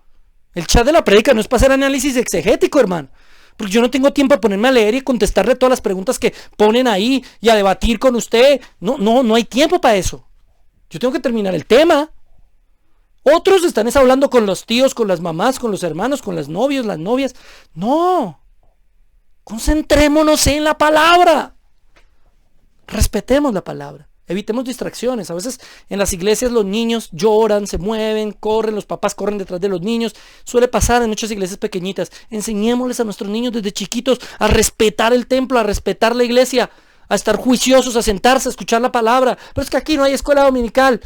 Speaker 1: El chat de la prédica no es para hacer análisis exegético, hermano. Porque yo no tengo tiempo a ponerme a leer y contestarle todas las preguntas que ponen ahí y a debatir con usted. No hay tiempo para eso. Yo tengo que terminar el tema. Otros están hablando con los tíos, con las mamás, con los hermanos, con los novios, las novias. No. Concentrémonos en la palabra. Respetemos la palabra. Evitemos distracciones. A veces en las iglesias los niños lloran, se mueven, corren, los papás corren detrás de los niños. Suele pasar en muchas iglesias pequeñitas. Enseñémosles a nuestros niños desde chiquitos a respetar el templo, a respetar la iglesia, a estar juiciosos, a sentarse, a escuchar la palabra. Pero es que aquí no hay escuela dominical.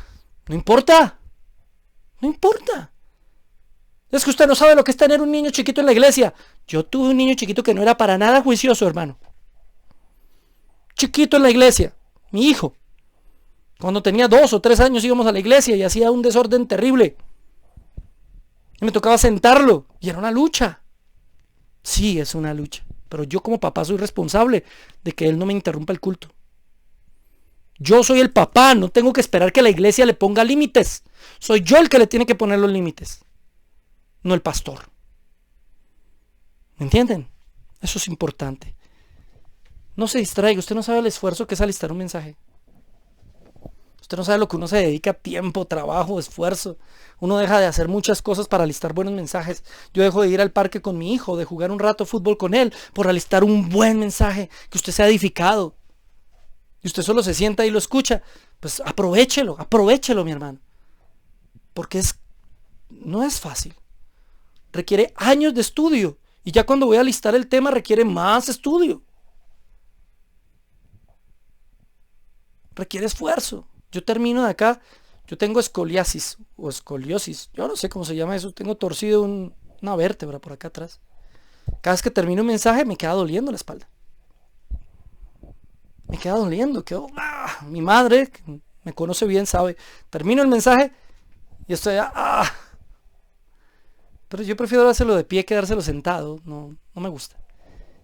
Speaker 1: No importa. No importa. Es que usted no sabe lo que es tener un niño chiquito en la iglesia. Yo tuve un niño chiquito que no era para nada juicioso, hermano. Chiquito en la iglesia. Mi hijo. Cuando tenía 2 o 3 años íbamos a la iglesia y hacía un desorden terrible. Y me tocaba sentarlo. Y era una lucha. Sí, es una lucha. Pero yo como papá soy responsable de que él no me interrumpa el culto. Yo soy el papá. No tengo que esperar que la iglesia le ponga límites. Soy yo el que le tiene que poner los límites. No el pastor. ¿Me entienden? Eso es importante. No se distraiga. Usted no sabe el esfuerzo que es alistar un mensaje. Usted no sabe lo que uno se dedica: tiempo, trabajo, esfuerzo. Uno deja de hacer muchas cosas para alistar buenos mensajes. Yo dejo de ir al parque con mi hijo, de jugar un rato fútbol con él, por alistar un buen mensaje, que usted sea edificado. Y usted solo se sienta y lo escucha. Pues aprovéchelo, mi hermano. Porque no es fácil. Requiere años de estudio. Y ya cuando voy a alistar el tema requiere más estudio. Requiere esfuerzo. Yo termino de acá, yo tengo escoliosis o escoliosis, yo no sé cómo se llama eso, tengo torcido una vértebra por acá atrás. Cada vez que termino un mensaje me queda doliendo la espalda. Me queda doliendo, mi madre, que me conoce bien, sabe, termino el mensaje y estoy pero yo prefiero dárselo de pie que dárselo sentado, no me gusta.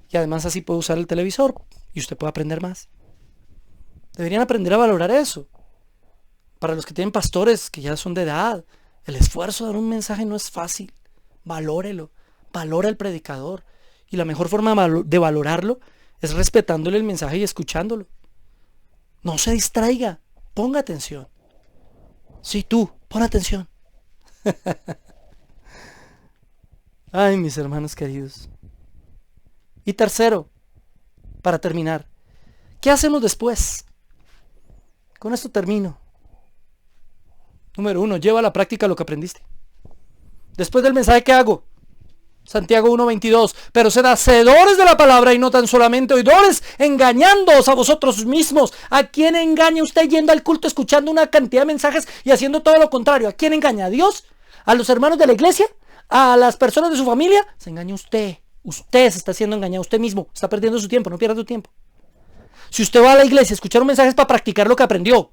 Speaker 1: Y además así puedo usar el televisor y usted puede aprender más. Deberían aprender a valorar eso. Para los que tienen pastores que ya son de edad, el esfuerzo de dar un mensaje no es fácil. Valórelo, valora al predicador. Y la mejor forma de valorarlo es respetándole el mensaje y escuchándolo. No se distraiga, ponga atención. Sí, tú, pon atención. Ay, mis hermanos queridos. Y tercero, para terminar, ¿qué hacemos después? Con esto termino. Número 1, lleva a la práctica lo que aprendiste. Después del mensaje, ¿qué hago? Santiago 1:22, pero sed hacedores de la palabra y no tan solamente oidores, engañándoos a vosotros mismos. ¿A quién engaña usted yendo al culto, escuchando una cantidad de mensajes y haciendo todo lo contrario? ¿A quién engaña? ¿A Dios? ¿A los hermanos de la iglesia? ¿A las personas de su familia? Se engaña usted. Usted se está siendo engañado, usted mismo. Está perdiendo su tiempo, no pierda su tiempo. Si usted va a la iglesia a escuchar un mensaje es para practicar lo que aprendió.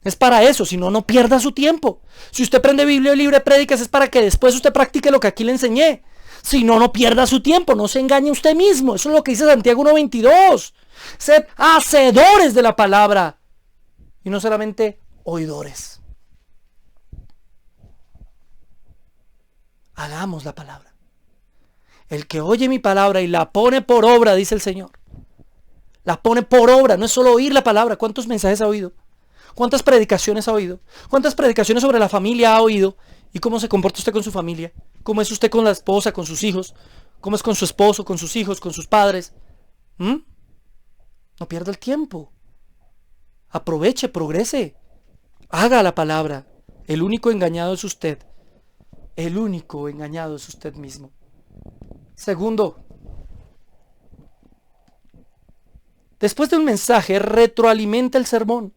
Speaker 1: Es para eso, si no, no pierda su tiempo. Si usted prende Biblia Libre Prédicas es para que después usted practique lo que aquí le enseñé. Si no, no pierda su tiempo, no se engañe usted mismo. Eso es lo que dice Santiago 1:22. Sed hacedores de la palabra y no solamente oidores. Hagamos la palabra. El que oye mi palabra y la pone por obra, dice el Señor. La pone por obra, no es solo oír la palabra. ¿Cuántos mensajes ha oído? ¿Cuántas predicaciones ha oído? ¿Cuántas predicaciones sobre la familia ha oído? ¿Y cómo se comporta usted con su familia? ¿Cómo es usted con la esposa, con sus hijos? ¿Cómo es con su esposo, con sus hijos, con sus padres? No pierda el tiempo. Aproveche, progrese. Haga la palabra. El único engañado es usted. El único engañado es usted mismo. Segundo, después de un mensaje, retroalimenta el sermón.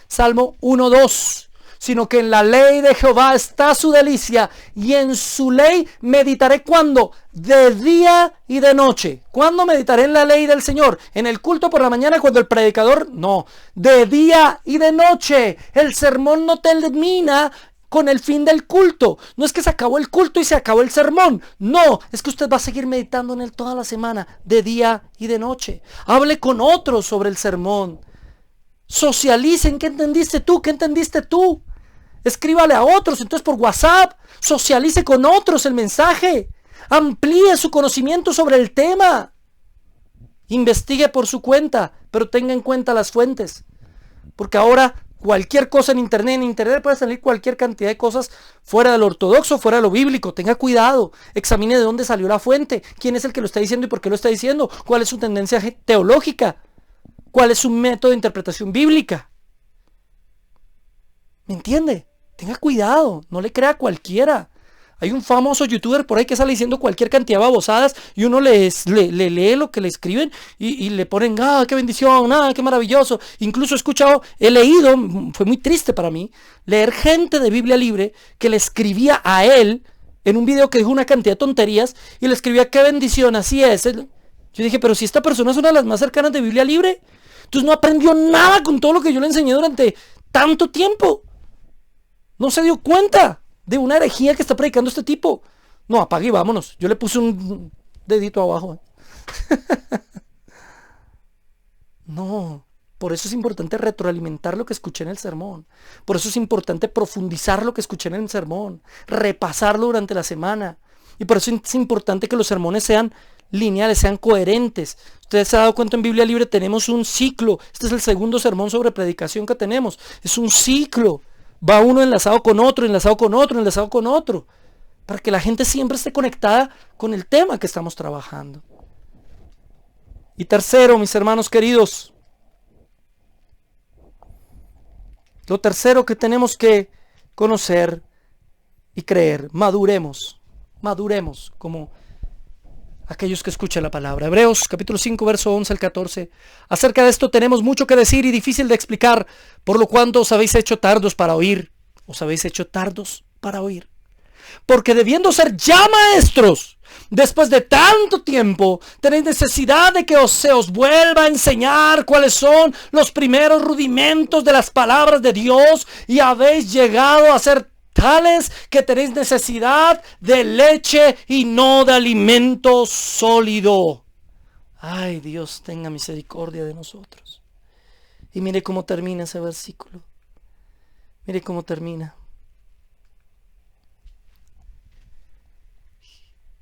Speaker 1: Salmo 1:2, sino que en la ley de Jehová está su delicia, y en su ley meditaré. ¿Cuándo? De día y de noche. ¿Cuándo meditaré en la ley del Señor? ¿En el culto por la mañana cuando el predicador? No, de día y de noche. El sermón no termina con el fin del culto. No es que se acabó el culto y se acabó el sermón. No, es que usted va a seguir meditando en él toda la semana, de día y de noche. Hable con otros sobre el sermón. Socialicen, ¿qué entendiste tú? ¿Qué entendiste tú? Escríbale a otros, entonces por WhatsApp. Socialice con otros el mensaje. Amplíe su conocimiento sobre el tema. Investigue por su cuenta, pero tenga en cuenta las fuentes. Porque ahora cualquier cosa en internet puede salir cualquier cantidad de cosas fuera de lo ortodoxo, fuera de lo bíblico. Tenga cuidado, examine de dónde salió la fuente, quién es el que lo está diciendo y por qué lo está diciendo, cuál es su tendencia teológica. ¿Cuál es su método de interpretación bíblica? ¿Me entiende? Tenga cuidado, no le crea a cualquiera. Hay un famoso youtuber por ahí que sale diciendo cualquier cantidad de babosadas y uno le lee lo que le escriben y le ponen, qué bendición, qué maravilloso. Incluso he leído, fue muy triste para mí, leer gente de Biblia Libre que le escribía a él en un video que dijo una cantidad de tonterías y le escribía, qué bendición, así es. Yo dije, pero si esta persona es una de las más cercanas de Biblia Libre, entonces no aprendió nada con todo lo que yo le enseñé durante tanto tiempo. No se dio cuenta de una herejía que está predicando este tipo. No, apague y vámonos. Yo le puse un dedito abajo. No, por eso es importante retroalimentar lo que escuché en el sermón. Por eso es importante profundizar lo que escuché en el sermón. Repasarlo durante la semana. Y por eso es importante que los sermones sean lineales, sean coherentes. Ustedes se han dado cuenta, en Biblia Libre tenemos un ciclo. Este es el segundo sermón sobre predicación que tenemos. Es un ciclo. Va uno enlazado con otro, enlazado con otro, enlazado con otro. Para que la gente siempre esté conectada con el tema que estamos trabajando. Y tercero, mis hermanos queridos. Lo tercero que tenemos que conocer y creer. Maduremos como aquellos que escuchan la palabra. Hebreos capítulo 5, verso 11 al 14. Acerca de esto tenemos mucho que decir y difícil de explicar, por lo cual os habéis hecho tardos para oír. Os habéis hecho tardos para oír. Porque debiendo ser ya maestros, después de tanto tiempo, tenéis necesidad de que se os vuelva a enseñar cuáles son los primeros rudimentos de las palabras de Dios, y habéis llegado a ser tales que tenéis necesidad de leche y no de alimento sólido. Ay, Dios tenga misericordia de nosotros. Y mire cómo termina ese versículo. Mire cómo termina.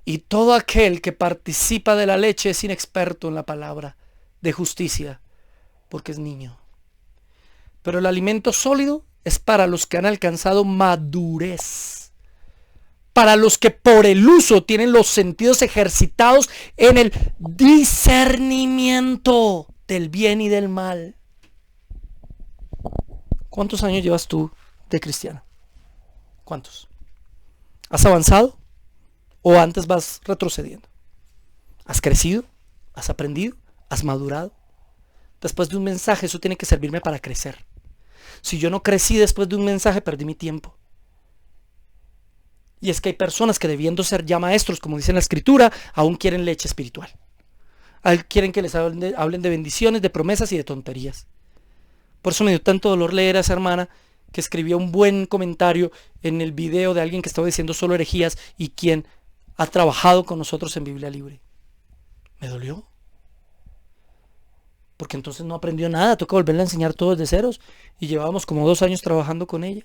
Speaker 1: Y todo aquel que participa de la leche es inexperto en la palabra de justicia, porque es niño. Pero el alimento sólido es para los que han alcanzado madurez, para los que por el uso tienen los sentidos ejercitados en el discernimiento del bien y del mal. ¿Cuántos años llevas tú de cristiano? ¿Cuántos? ¿Has avanzado? ¿O antes vas retrocediendo? ¿Has crecido? ¿Has aprendido? ¿Has madurado? Después de un mensaje, eso tiene que servirme para crecer. Si yo no crecí después de un mensaje, perdí mi tiempo. Y es que hay personas que, debiendo ser ya maestros, como dice en la Escritura, aún quieren leche espiritual. Quieren que les hablen de bendiciones, de promesas y de tonterías. Por eso me dio tanto dolor leer a esa hermana que escribió un buen comentario en el video de alguien que estaba diciendo solo herejías y quien ha trabajado con nosotros en Biblia Libre. Me dolió. Porque entonces no aprendió nada, toca volverle a enseñar todo desde ceros. Y llevábamos como 2 años trabajando con ella.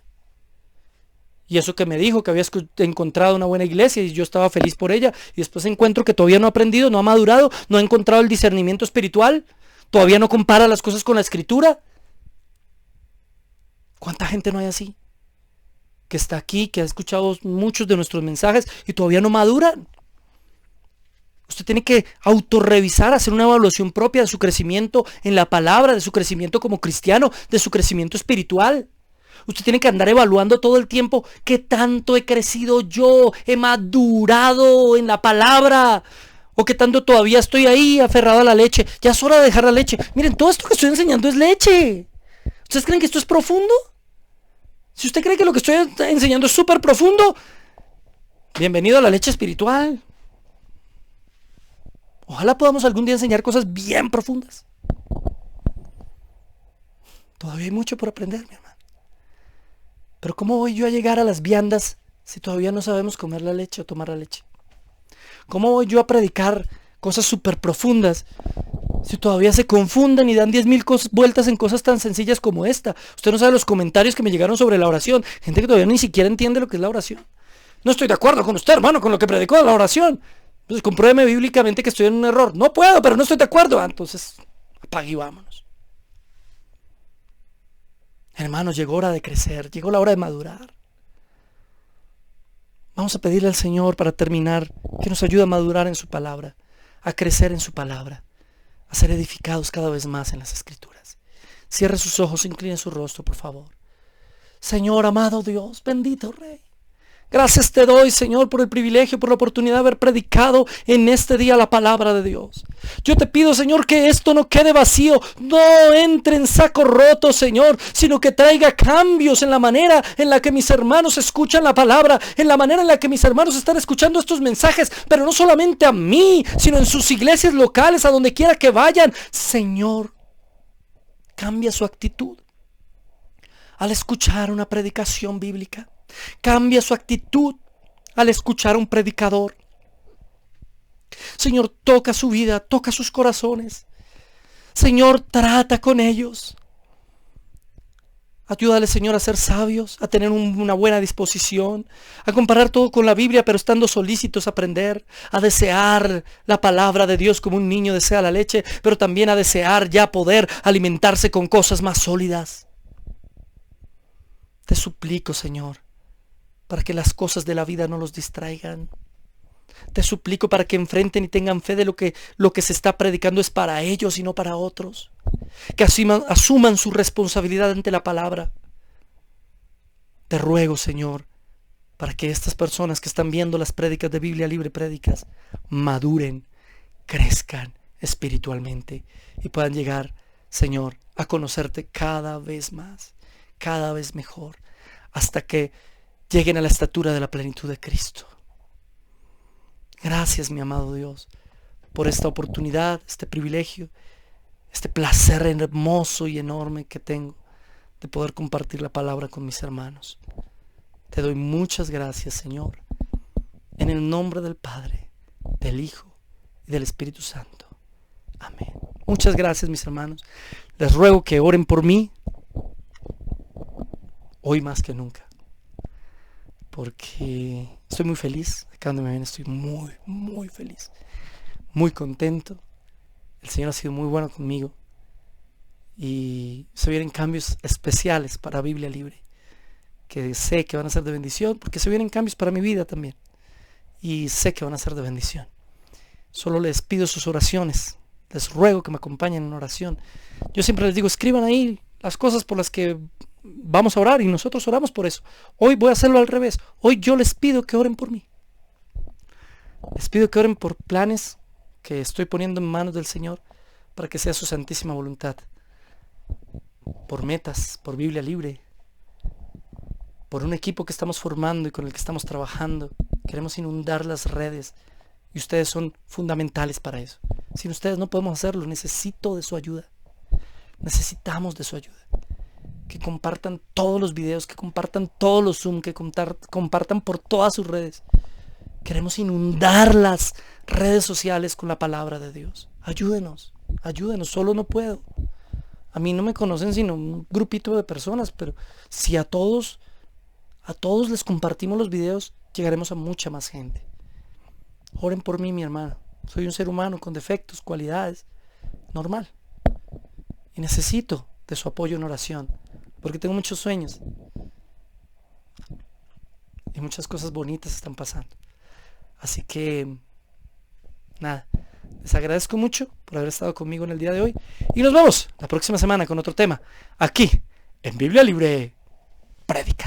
Speaker 1: Y eso que me dijo que había encontrado una buena iglesia y yo estaba feliz por ella. Y después encuentro que todavía no ha aprendido, no ha madurado, no ha encontrado el discernimiento espiritual. Todavía no compara las cosas con la Escritura. ¿Cuánta gente no hay así? Que está aquí, que ha escuchado muchos de nuestros mensajes y todavía no maduran. Usted tiene que autorrevisar, hacer una evaluación propia de su crecimiento en la palabra, de su crecimiento como cristiano, de su crecimiento espiritual. Usted tiene que andar evaluando todo el tiempo qué tanto he crecido yo, he madurado en la palabra, o qué tanto todavía estoy ahí aferrado a la leche. Ya es hora de dejar la leche. Miren, todo esto que estoy enseñando es leche. ¿Ustedes creen que esto es profundo? Si usted cree que lo que estoy enseñando es súper profundo, bienvenido a la leche espiritual. Ojalá podamos algún día enseñar cosas bien profundas. Todavía hay mucho por aprender, mi hermano. Pero ¿cómo voy yo a llegar a las viandas si todavía no sabemos comer la leche o tomar la leche? ¿Cómo voy yo a predicar cosas súper profundas si todavía se confunden y dan 10,000 vueltas en cosas tan sencillas como esta? Usted no sabe los comentarios que me llegaron sobre la oración. Gente que todavía ni siquiera entiende lo que es la oración. No estoy de acuerdo con usted, hermano, con lo que predicó de la oración. Entonces compruébeme bíblicamente que estoy en un error. No puedo, pero no estoy de acuerdo. Entonces apague y vámonos. Hermanos, llegó hora de crecer, llegó la hora de madurar. Vamos a pedirle al Señor, para terminar, que nos ayude a madurar en su palabra, a crecer en su palabra, a ser edificados cada vez más en las Escrituras. Cierre sus ojos, incline su rostro, por favor. Señor, amado Dios, bendito Rey. Gracias te doy, Señor, por el privilegio, por la oportunidad de haber predicado en este día la palabra de Dios. Yo te pido, Señor, que esto no quede vacío, no entre en saco roto, Señor, sino que traiga cambios en la manera en la que mis hermanos escuchan la palabra, en la manera en la que mis hermanos están escuchando estos mensajes, pero no solamente a mí, sino en sus iglesias locales, a donde quiera que vayan. Señor, cambia su actitud al escuchar una predicación bíblica. Cambia su actitud al escuchar a un predicador. Señor, toca su vida, toca sus corazones. Señor, trata con ellos. Ayúdale, Señor, a ser sabios, a tener una buena disposición, a comparar todo con la Biblia, pero estando solícitos a aprender, a desear la palabra de Dios como un niño desea la leche, pero también a desear ya poder alimentarse con cosas más sólidas. Te suplico, Señor, para que las cosas de la vida no los distraigan. Te suplico para que enfrenten y tengan fe de lo que se está predicando es para ellos y no para otros. Que asuman su responsabilidad ante la palabra. Te ruego, Señor, para que estas personas que están viendo las prédicas de Biblia Libre Prédicas maduren, crezcan espiritualmente y puedan llegar, Señor, a conocerte cada vez más, cada vez mejor, hasta que lleguen a la estatura de la plenitud de Cristo. Gracias, mi amado Dios, por esta oportunidad, este privilegio, este placer hermoso y enorme que tengo de poder compartir la palabra con mis hermanos. Te doy muchas gracias, Señor, en el nombre del Padre, del Hijo y del Espíritu Santo. Amén. Muchas gracias, mis hermanos. Les ruego que oren por mí. hoy más que nunca, porque estoy muy feliz. Acá donde me ven estoy muy, muy feliz, muy contento. El Señor ha sido muy bueno conmigo y se vienen cambios especiales para Biblia Libre, que sé que van a ser de bendición, porque se vienen cambios para mi vida también y sé que van a ser de bendición. Solo les pido sus oraciones, les ruego que me acompañen en oración. Yo siempre les digo, escriban ahí las cosas por las que vamos a orar y nosotros oramos por eso. Hoy voy a hacerlo al revés. Hoy yo les pido que oren por mí. Les pido que oren por planes que estoy poniendo en manos del Señor para que sea su santísima voluntad. Por metas, por Biblia Libre, por un equipo que estamos formando y con el que estamos trabajando. Queremos inundar las redes y ustedes son fundamentales para eso. Sin ustedes no podemos hacerlo. Necesito de su ayuda. Necesitamos de su ayuda. Que compartan todos los videos, que compartan todos los Zoom, que compartan por todas sus redes. Queremos inundar las redes sociales con la palabra de Dios. Ayúdenos, ayúdenos, solo no puedo. A mí no me conocen sino un grupito de personas, pero si a todos les compartimos los videos, llegaremos a mucha más gente. Oren por mí, mi hermano. Soy un ser humano con defectos, cualidades, normal. Y necesito de su apoyo en oración, porque tengo muchos sueños. Y muchas cosas bonitas están pasando. Así que, nada, les agradezco mucho por haber estado conmigo en el día de hoy. Y nos vemos la próxima semana con otro tema, aquí, en Biblia Libre Prédica.